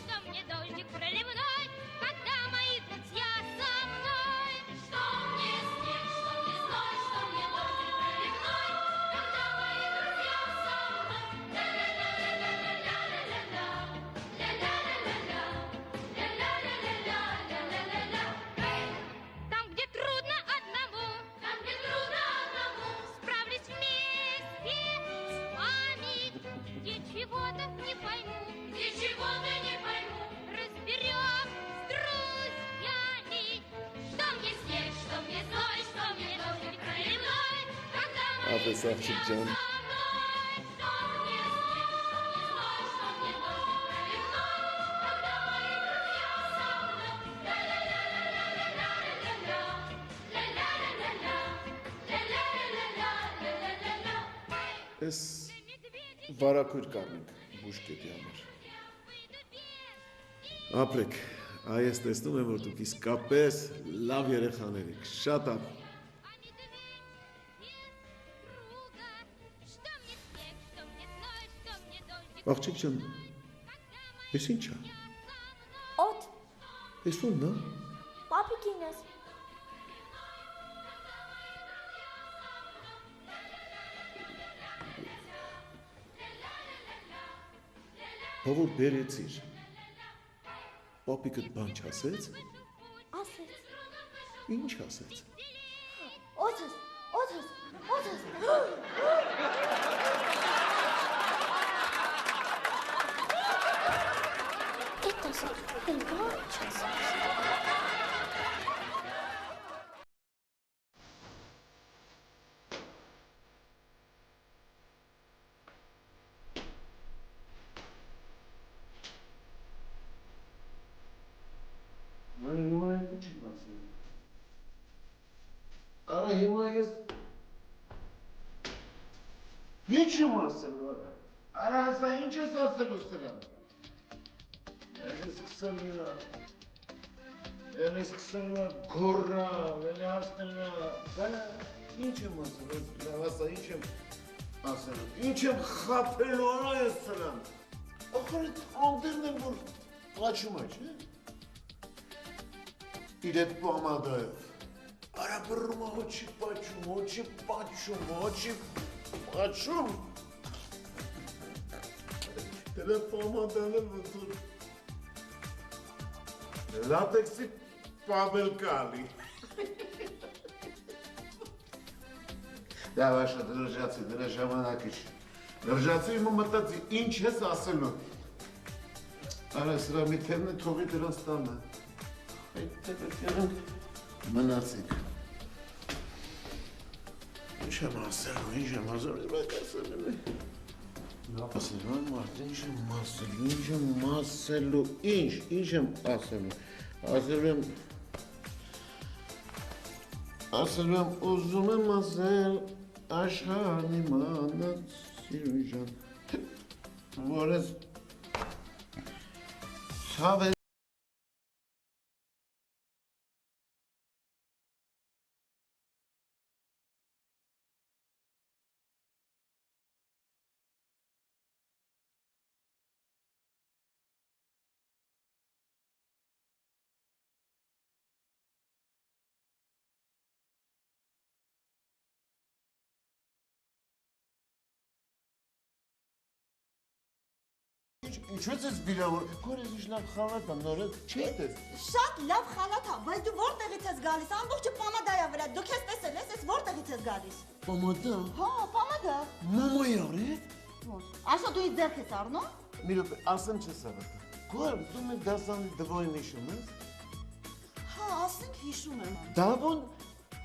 Ապրես աղջիկ ջան։ Ես վարակույր կառնենք բուժկետի համար։ Ապրեք, այս տեսնում եմ, որ դուք իսկապես լավ երեխաներ եք, շատ ավ։ Աղջիկ ջան, ես ինչ է։ Օդ։ Ես ո՞ւնն է։ Պապիկին ես։ Որ բերեցիր։ Պապիկդ բան չասեց։ Ասեց։ Ինչ ասեց։ Օդս։ Հիմա ես ինչ եմ ասելու, արա հասա ինչ ես ասելու սրան, ես սկսելու գորրա, վելի հասնելա, ինչ եմ ասելու, հասա ինչ եմ ասելու, ինչ եմ խապելու արա ես սրան, ախր էտ անդերն եմ, որ պաչում է, չէ, իր էտ պամադայով, Արա բռում է, ոչի պաչում, դրա պամադան էլ ոնցոր լատեքսի պաբել կալի։ Դա վաշա դրժացի, դրա ժամանակի չի, դրժացի իմը մտածի, ինչ ես ասելու։ Արա սրա մի թերն է թողի դրանց տանը, այդ տերն մնացիք։ Ինչ եմ ասելու, ինչ եմ ասելու, բայց ասելու է։ Ասելու եմ մարդ, ինչ եմ ասելու, ինչ եմ ասելու։ Ասելու եմ, Ասել եմ ուզում եմ ասել աշխարհի մանած սիրուժան, որ ես ցավ Ինչու՞ ես վիրավոր։ Քորես ինչ լավ խալատ է, նորը չես։ Շատ լավ խալատ է, բայց դու որտեղից ես գալիս։ Ամբողջը պամադայա վրա։ Դու քեզ տեսել ես, որտեղից ես գալիս։ Պամադա։ Հա, պամադա։ Մամայի արի։ Așa դու ինձ ձեռք ես առնում։ Մի րոպե, ասեմ չես ավարտա։ Գոր, դու մեր դասանի դվոյն հիշում ես։ Հա, ասենք հիշում եմ։ Դավոն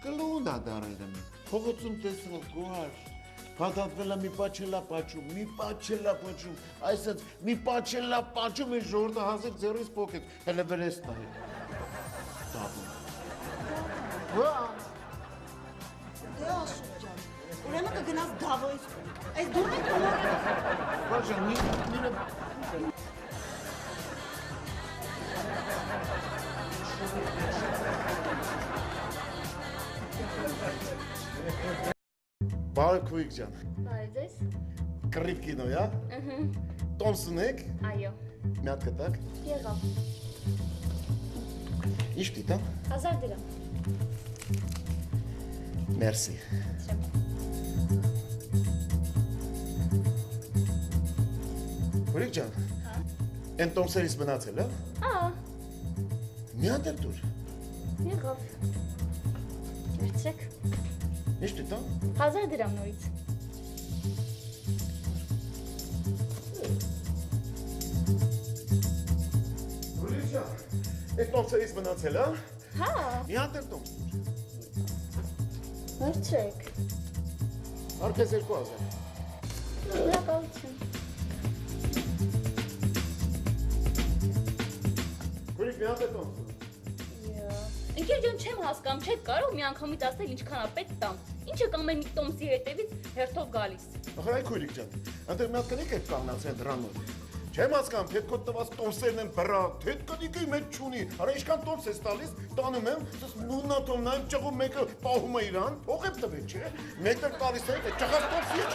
կլուն է դարել եմ։ Փողոցում տեսնում գոր։ Պատատվել է մի պաչելա պաչում, այսպես մի պաչելա պաչում է ժողովուրդը հազիվ ձեռից փոքեց, հələ վրես տա։ Դավոն։ Հա։ Դե Աշոտ ջան, ուրեմն կգնաս Դավոյից։ Այս դուրն եք կողորել։ Բաժան, միրը։ Բարև քույք ջան։ Բարև ձեզ։ Կռիվ կինոյա։ Տոմսն եք։ Այո։ Մի հատ կտակ։ Եղավ։ Ինչ դիտա։ 1000 դրամ։ Մերսի։ Քույք ջան։ Են տոմսերից մնացել է։ Ահա։ Մի հատ էլ դուր։ Եղավ։ Վերցրեք։ Ինչ դիտա։ 1000 դրամ նորից։ Քույք ջան։ Են տոմսերից մնացել է։ Հա։ Մի հատ էլ տոմս դուր։ Վերցրեք։ Արքես 2000։ Շնորհակալություն։ Քույք մի հատ էլ տոմս դուր։ Ընկեր ջան, չեմ հասկանում, չեք կարող մի անգամից ասել ինչքան է պետք տամ։ Ինչ եք ամեն մի տոմսի հետևից հերթով գալիս։ Ախր այ քույրիկ ջան, այնտեղ մի հատ կնիկ եք կանգնացել դրան մոտ։ Չեմ հասկանում, պետքոտ տված տոմսերն են բռա, թեթ կնիկի մեջ չունի։ Արա ինչքան տոմս ես տալիս, տանում եմ, սս մուննատոմ նայում ճղում մեկը պահում է իրան, փող եմ տվել, չէ։ Մեկը տալիս է, ճղած տոմսի է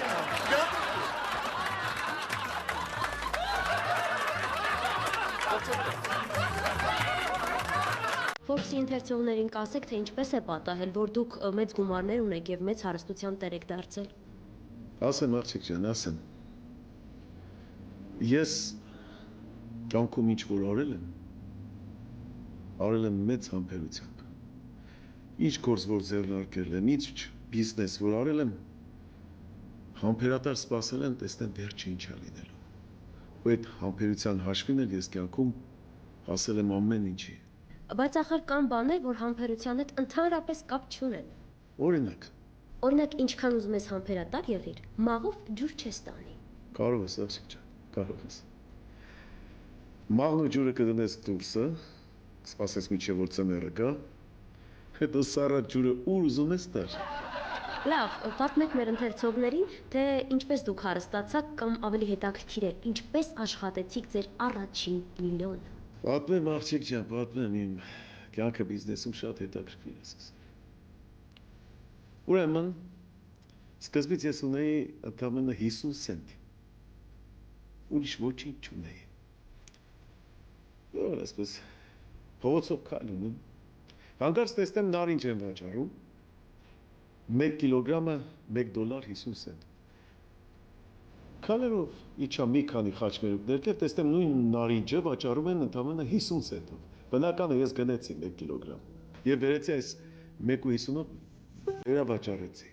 Ֆորբսի ընթերցողներին կասեք, թե ինչպես է պատահել, որ դուք մեծ գումարներ ունեք եւ մեծ հարստության տեր եք դարձել։ Ասեմ աղջիկ ջան, ասեմ։ Ես կյանքում ինչ որ արել եմ մեծ համբերությամբ։ Ինչ գործ որ ձեռնարկել եմ, ինչ բիզնես որ արել եմ, համբերատար սպասել եմ, տեսնեմ վերջը ինչ է լինելու։ Ու այդ համբերության հաշվին էլ ես կյանքում հասել եմ ամեն ինչի։ Բայց ախր կան բաներ, որ համբերության հետ ընդհանրապես կապ չունեն։ Օրինակ, ինչքան ուզում ես համբերատար եղիր, մաղով ջուր չես տանի։ Կարող ես, աղջիկ ջան, կարող ես։ Մաղն ու ջուրը կդնես դուրսը, սպասես մինչև որ ծները գա, հետո սառը ջուրը ուր ուզում ես տար։ Լավ, պատմեք մեր ընթերցողներին, թե ինչպես դուք հարստացաք կամ ավելի հետաքրքիր է, ինչպես աշխատեցիք ձեր առաջին միլիոնը։ Պատմեմ աղջիկ ջան, պատմեմ իմ կյանքը բիզնեսում շատ հետաքրքիր է սկսել։ Ուրեմն, սկզբից ես ունեի ընդամենը 50 սենտ։ Ուրիշ ոչինչ չունեի։ Որ այսպես փողոցով քայլում եմ, հանկարծ տեսնեմ նարինջ են վաճառում, 1 կիլոգրամը $1.50 սենտ։ Քալերով իջա մի քանի խաչմերուկ ներքև, տեսնեմ նույն նարինջը վաճառում են ընդամենը 50 սենտով։ Բնականը ես գնեցի 1 կիլոգրամ եւ վերեցի այս 1.50-ով վերավաճառեցի։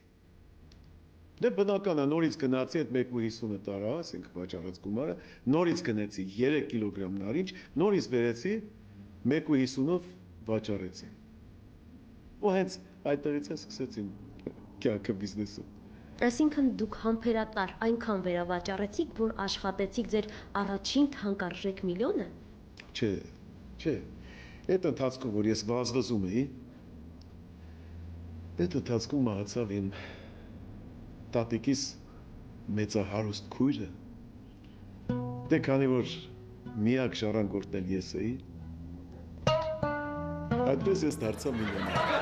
Դե բնականը նորից գնացի այդ 1.50-ը տարա, ասենք վաճառած գումարը, նորից գնեցի 3 կիլոգրամ նարինջ, նորից վերեցի 1.50-ով վաճառեցի։ Ու հենց այդտեղից է սկսեցի կյանքը բիզնեսը։ Այսինքն դուք համբերատար այնքան վերավաճառեցիք, որ աշխատեցիք ձեր առաջին թանկարժեք միլիոնը։ Չէ։ Այդ ընթացքում, որ ես վազվզում էի, Այդ ընթացքում մահացավ իմ տատիկիս մեծահարուստ քույրը, դե քանի որ միակ ժառանգորդն էլ ես էի, այդպես ես դարձա միլիոներ։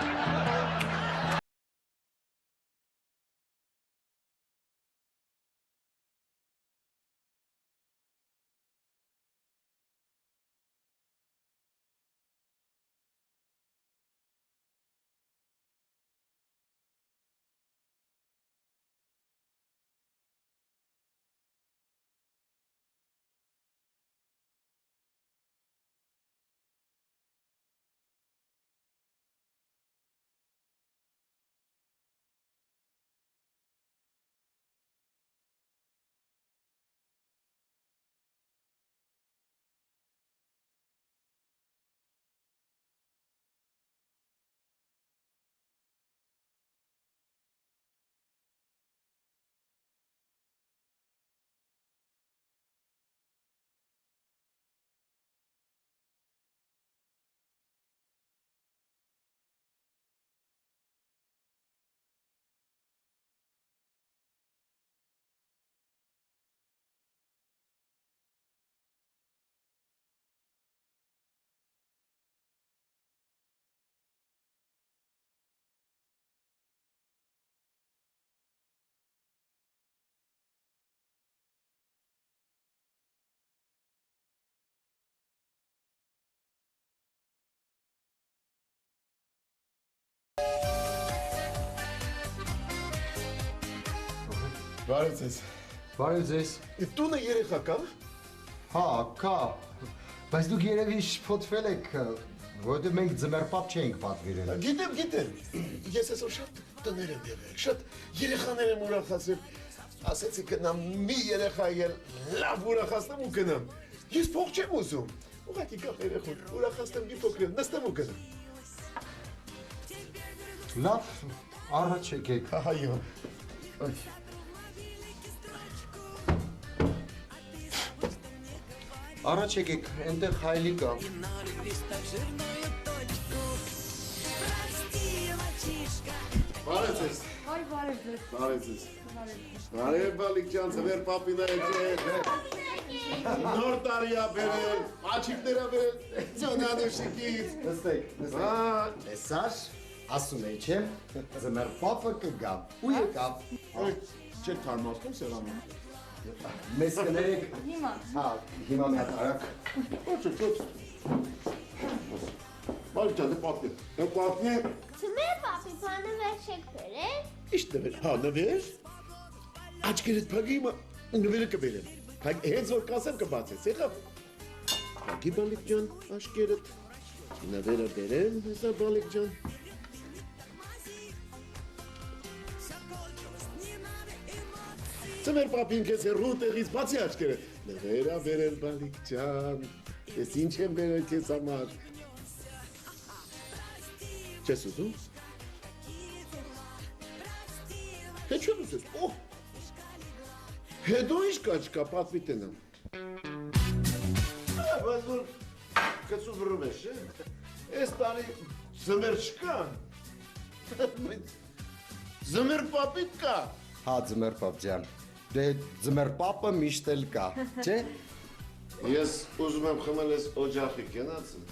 Բարև ձեզ։ Բարև ձեզ։ Տունը երեխա կա։ Հա, կա։ Բայց դուք երևի շփոթվել եք, որովհետև մենք ձմեռապատ չենք պատվիրել։ Գիտեմ։ Ես այսօր շատ տներ եմ եղել, շատ երեխաներ եմ ուրախացրել։ Ասեցի գնամ մի երեխա ել լավ ուրախացնեմ ու գնամ։ Ես փող չեմ ուզում։ Ուղղակի գա երեխուն, ուրախացնեմ մի փոքր, նստեմ ու գնամ։ Լավ, առաջ եկեք։ Այո։ Առաջ եկեք, այնտեղ հայլի կա։ Բարև ձեզ։ Հայ, բարև ձեզ։ Բարև ձեզ։ Բարև բալիկ ջան, ձեր պապին է նոր տարի ա բերել, աչիկներ ա բերել, ծոնանուշիկից։ Նստեք։ Էսար, ասում էի չէ, ձմեռ պապը կգա, ու եկավ։ Չեք թարմացնում սեղանում։ Մեզ կներեք։ Հիմա։ Հա, հիմա մի հատ արակ։ Ոչ։ Բալիկ ջան, պատմի։ Ձմեռ պապի բանը վեր չեք բերել։ Իշտ նվեր, հա նվեր։ Աչքերդ փագի հիմա նվերը կբերեմ։ Հենց որ կասեմ կբացես, եղավ։ Փագի բալիկ ջան, աշկերդ։ Նվերը բերեմ, հեսա բալիկ ջան։ Ձմեռ պապին քեզ հեռու տեղից բացի աչքերը։ Նվեր ա բերել բալիկ ջան։ Ես ինչ եմ բերել քեզ համար։ Չես ուզում։ Թե չեմ ուզում։ Օհ։ Հետո ինչ կա չկա, պատվի տնամ։ Բայց որ կծու վրում ես, այս տարի ձմեռ չկա։ Ձմեռ պապիտ կա։ Հա, ձմեռ պապ ջան։ Դե ձմեռ պապը միշտ էլ կա, չէ։ Ես ուզում եմ խմել ես օջախի կենացը։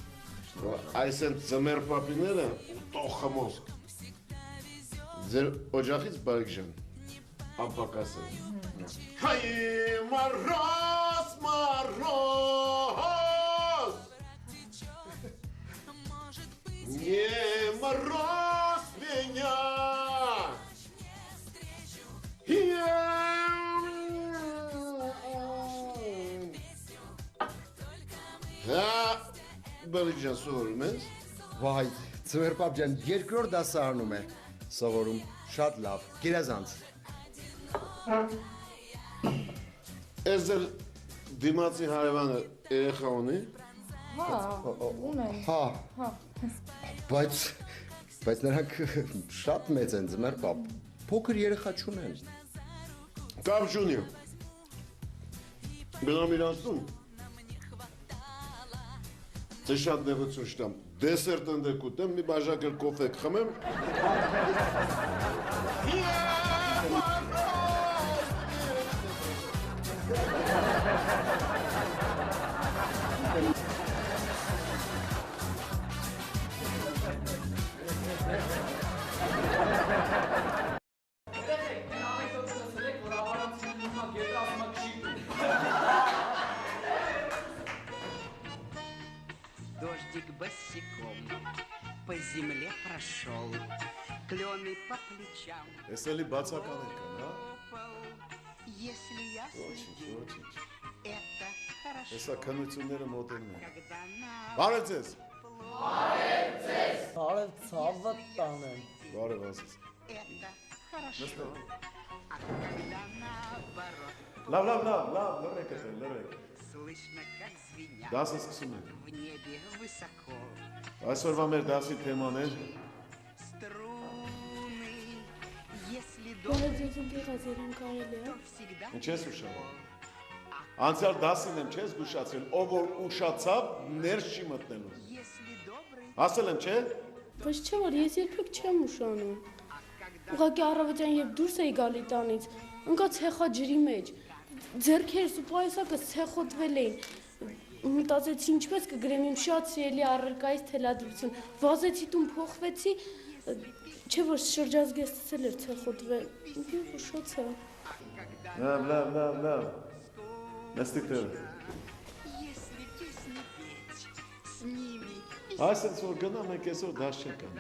Այս են ձմեռ պապիները ու տող խմոսք։ Ձեր օջախից բարիք ջան, ապակաս է։ Հայ մարոս, Не мороз меня. Հա, բալիկ ջան սովորում ես։ Վայ, ձմեռ պապ ջան, երկրորդ դասարանում է սովորում, շատ լավ, գերազանց։ Ես ձեր դիմացի հարևանը երեխա ունի։ Հա, ունեն։ Հա։ Բայց նրանք շատ մեծ են, ձմեռ պապ, փոքր երեխա չունեն։ Կապ չունի։ Գնամ իրանց տուն։ Թե շատ նեղություն շտամ, դեսերտ ընդեք ուտեմ, մի բաժակել կոֆե կխմեմ։ Дождик босиком по земле прошел, клены по плечам. Էսելի բացական եք կան, հա։ Если я следил, это хорошо. Հեսա քնությունները մոտենում են։ Բարև ձեզ։ Բարև ցավը տանեմ։ Բարև ասես։ Это хорошо. Նստեք։ А когда наоборот. Լավ, լրեք էտել, լրեք։ Слышно, как звенят Դասը սկսում ենք։ в небе высоко. Այսօրվա մեր դասի թեմաներ Струны, если Բարև ձեզ ընկերազերին կարելի է։ Ինչ ես ուշանում։ Անցյալ դասին եմ չես զգուշացրել, ով որ ուշացավ, ներս չի մտնելու։ Ասել եմ, չէ։ Բայց չէ որ ես երբեք չեմ ուշանում։ Ուղղակի առավոտյան երբ դուրս էի գալի տանից, ընկա ցեխա ջրի մեջ։ Ձեռքերս ու պայուսակս ցեխոտվել էին։ Մտածեցի ինչպես կգրեմ իմ շատ սիրելի առարկայից թելադրություն։ Վազեցի տուն փոխվեցի, չէ որ շրջազգեստս էլ էր ցեխոտվել։ Ուշացա։ Լավ։ Նստիկ դեր։ Այսպես որ գնամ եք այսօր դաշ չեկան։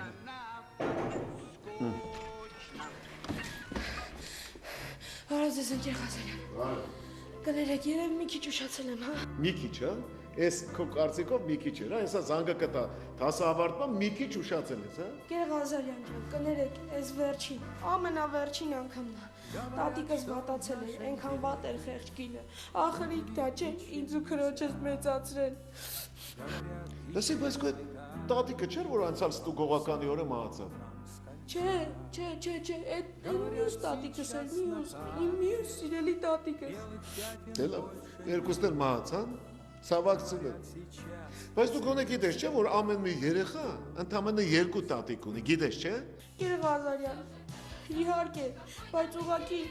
Բարև ձեզ ընկերազերին։ Կներեք, երևի մի քիչ ուշացել եմ, հա։ Մի քիչ, հա։ Էս քո կարծիքով մի քիչ էր, հա, հեսա զանգը կտա, դասավարտման մի քիչ ուշացել ես, հա։ Գեղազարյան ջան, կներեք, այս վերջին, ամենավերջին անգամն է։ Տատիկս վատացել էր, այնքան վատ էր խեղճ կինը։ Ախրիկ դա չէ, ինձ ու քրոջս մեծացրել։ Լսի, բայց քո տատիկը չէր, որ անցյալ ստուգողականի օրը մահացավ։ Չէ, այդ մյուս տատիկս էր, իմ մյուս սիրելի տատիկս։ Դե լավ, երկուսն էլ մահացան, ցավակցել են։ Բայց դու գոնե գիտես, չէ, որ ամեն մի երեխա ընդամենը երկու տատիկ ունի, գիտես, չէ։ Գեղազարյան, իհարկե, բայց ուղղակի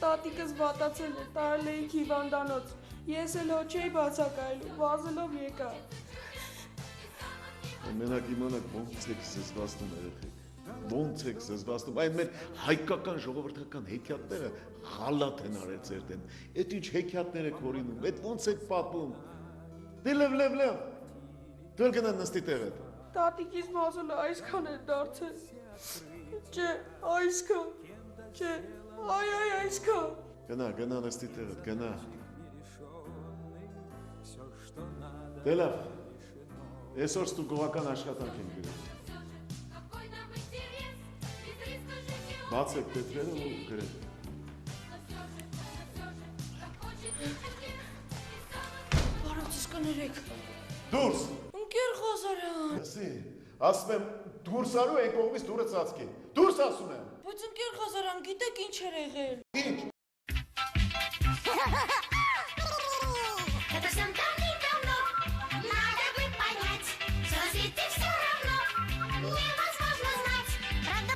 տատիկս վատացել էր, տարել էինք հիվանդանոց։ Ես էլ հո չէի բացակայելու, վազելով եկա։ Մենակ իմանաք ոնց եք զզվացնում երեխեք։ Ոնց եք զզվացնում, այն մեր հայկական ժողովրդական հեքիաթները խալաթ են արել ձեր դեմ։ Էդ ինչ հեքիաթներ եք հորինում, էդ ոնց եք պատմում։ Դե լավ։ Դու էլ գնա նստի տեղդ։ Տատիկիս մազոլը այսքան էր դարձել։ Չէ, այսքան։ Չէ, այսքան։ Գնա նստի տեղդ, գնա։ Դե լավ։ Այսօր ստուգողական աշխատանք ենք գրել։ Բացեք տետրերը ու գրեք։ Բարև ձեզ կներեք։ Դուրս։ Ընկեր Ղազարյան։ Լսի, ասում եմ դուրս արու այն կողմից դուրը ծածկի։ Դուրս ասում եմ։ Բայց ընկեր Ղազարյան, գիտեք ինչ էր եղել։ Ինչ։ Это всем давным-давно надо бы понять, что на свете все равно невозможно знать.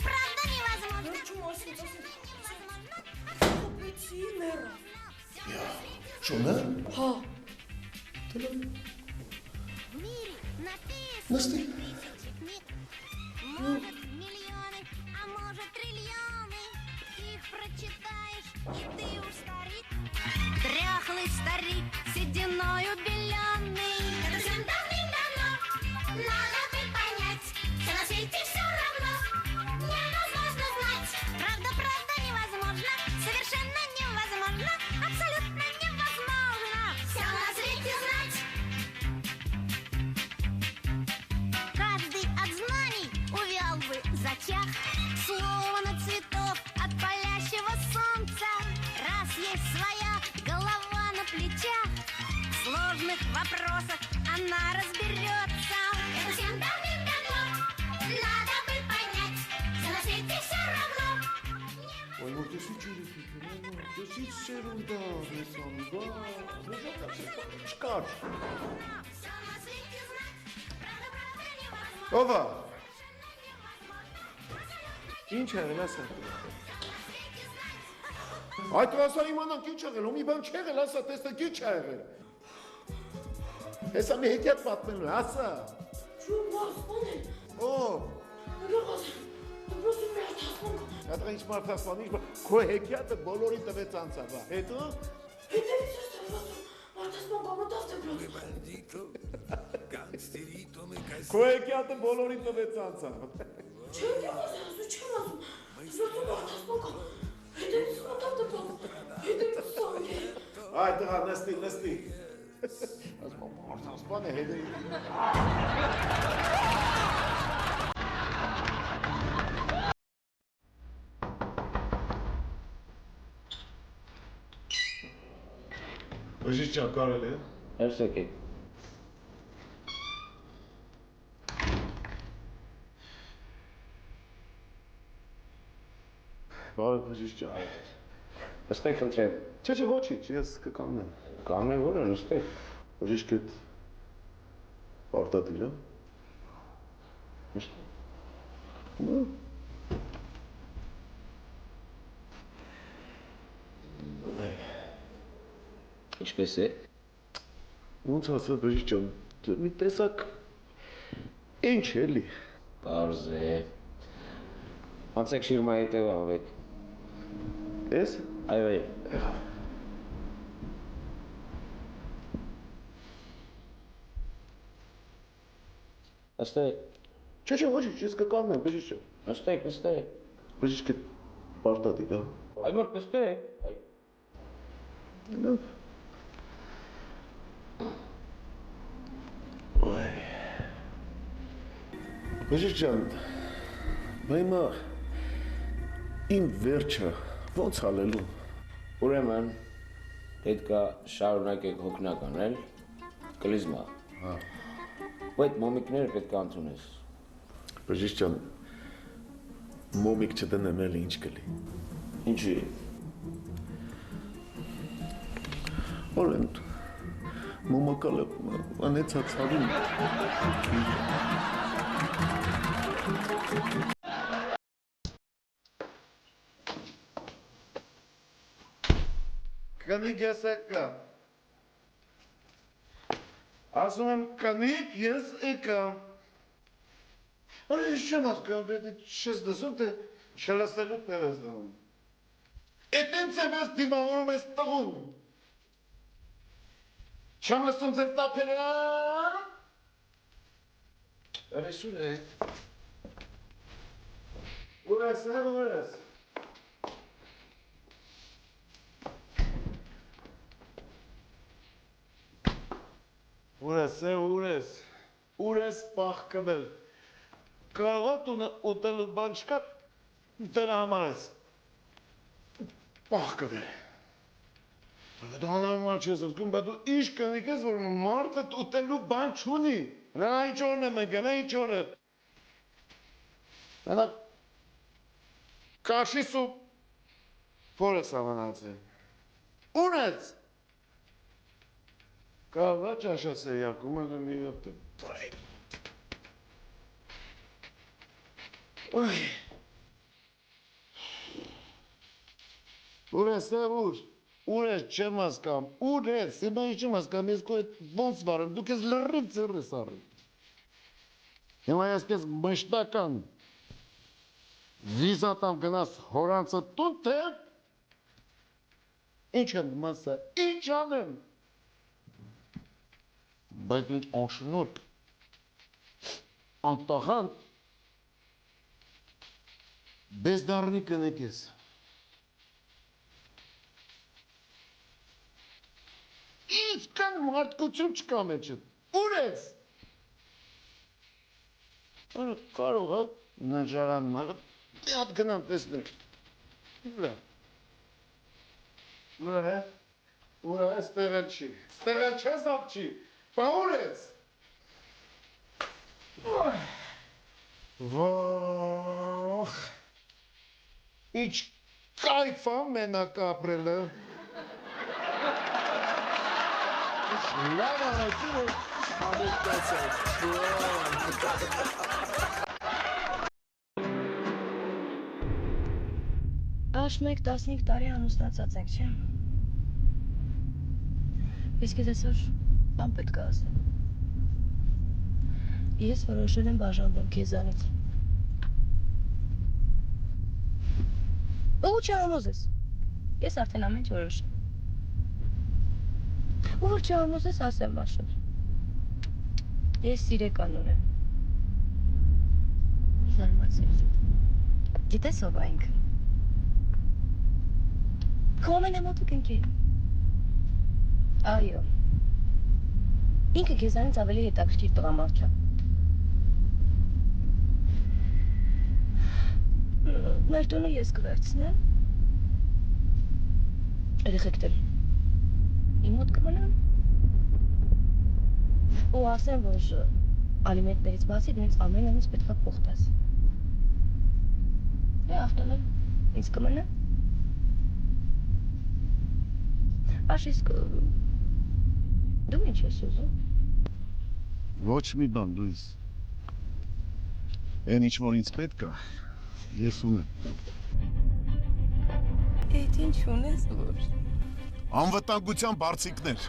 Правда, невозможно. Շունը։ Հա։ Նստի։ Может, миллионы, а может, триллионы. Их прочитаешь, и ты уж старик. Дряхлый старик, сединою беленный. Это всем давным-давно надо бы понять, что на свете все равно невозможно знать. Правда, невозможно, совершенно невозможно, абсолютно невозможно все на свете знать. Каждый от знаний увял бы, затях, словно цветов от палящего солнца. Раз есть своя голова на плечах, в сложных вопросах она разберется. Это всем давным-давно надо бы понять, что на свете все равно. Ой, вот ты сучили, ты сучили, да, Шкаф. Все на свете знать, правда, невозможно. Ով է։ Ինչ եղել ասա։ Այդ ասա իմանանք ինչ եղել, ու մի բան չեղել, ասա, տեսնենք ինչ ա եղել։ Հեսա մի հետյատ պատմելու, ասա։ Չու մասպան են։ Ով։ Լողաս, դպրոցի մի արտասպան կա։ Հատղա ինչ մարդասպան, ինչ քո հետյատը բոլորին տվեց անցավ, հետո։ Հետևից ես դպրոցում, արտասպան կա մտավ դպրոցում։ Քո հետյատը բոլորին տվեց անցավ։ Չեմ ասում, չեմ ասում, դպրոցում արտասպան կա։ Հետևից մտավ դպրոցում, հետևից սովի։ Այ տղա, նստի։ Արտասպան է հետևից։ Բժիշկ ջան, կարել է։ Հերս եկեք։ Բարև բժիշկ ջան։ Նստեք խնդրեմ։ Չէ, ոչինչ, ես կկանգնեմ։ Կանգնեմ որը նստեք։ Բժիշկը պարտադիր է։ Ինչպես է։ Ոնց ասած բժիշկ ջան, մի տեսակ ինչ էլի։ Պարզ է։ Անցեք շիրմայի հետև ավեք։ Ես։ Այո։ Նստեք։ Չէ, ոչինչ, ես կկանգնեմ բժիշկ ջան։ Նստեք։ Բժիշկը պարտադիր է։ Այ մոտ նստեք։ Լավ։ Բժիշկ ջան, բա հիմա իմ վերջը ոնց ալելու։ Ուրեմն պետքա շարունակեք հոգնակ անել, կլիզմա։ Ու այդ մոմիկները պետք է ընդունես։ Բժիշկ ջան, մոմիկ չդնեմ էլի ինչ կլի։ Ինչի։ Օրեն մոմակալը անեցած հավին։ Կնիկ ես եկա։ Ասում եմ կնիկ ես եկա։ Արի ես չեմ ասկան, չես դսում, թե չլստելու տեր ես դնում։ Էտ ինձ եմ ես դիմավորում ես տղում։ Չեմ լսում ձեր տապերը։ Արի սուր է։ Ուր ես։ Ուր ես պախկվել։ Կարողատ ուտելու բան չկա, դրա համար ես պախկվել։ Դու անհամար չես ասում, բա դու ինչ կնիկ ես, որ մարդը ուտելու բան չունի։ Նա ինչ օրն է մենք, նա ինչ օրը։ Նա կաշի սուպ որ ես ավանացել։ Ուր ես։ Կավա ճաշասը յակում է մի հոտ։ Ուր ես, ուր ես չեմ ասկամ, ուր ես, հիմա ինչ եմ ասկամ, ես քո հետ ոնց վարեմ, դուք ես լրիվ ձեռ ես առել։ Հիմա ես պես մշտական վիզատամ գնաս հորանցը տուն, թե ինչ եմ մասա, ինչ անեմ։ Բայց ինչ անշնոր, անտաղան, բեզդարնի կնեք ես։ Ինչ կան մարդկություն չկա մեջը, ուր ես։ Կարող է նջարան մաղը, հատ գնամ տեսնեմ։ Ուր է, ստեղել չի, ստեղել չես ապ չի, բա ուր ես։ Վախ, ինչ կայֆ է մենակ ապրելը։ Լավ արեցին որ համոզկացած։ Աշմեկ 15 տարի ամուսնացած ենք, չէ՞։ Իսկ ես այսօր բան պետք է ասեմ։ Ես որոշել եմ բաժանվել քեզանից։ Ու չհամոզես։ Ես արդեն ամեն ինչ որոշել եմ։ Ու որ չհամոզես, ասեմ Մաշուր։ Ես սիրեկան ունեմ։ Զարմացել։ Գիտես ով է ինքը։ Քո ամենամոտիկ ընկերը։ Այո։ Ինքը քեզանից ավելի հետաքրքիր տղամարդ է։ Մեր տունը ես կվերցնեմ։ Երեխեքներ իմ մոտ կմնան։ Ու ասեմ, որ ալիմենտներից բացի դրանց ամեն ամիս պետք է փող տաս։ Դե ավտոն ինձ կմնա։ Աշ իսկ դու ինչ ես ուզում։ Ոչ մի բան, Լուիս։ Այն ինչ որ ինձ պետք է, ես ունեմ։ Էդ ինչ ունես որ։ Անվտանգության բարձիկներ։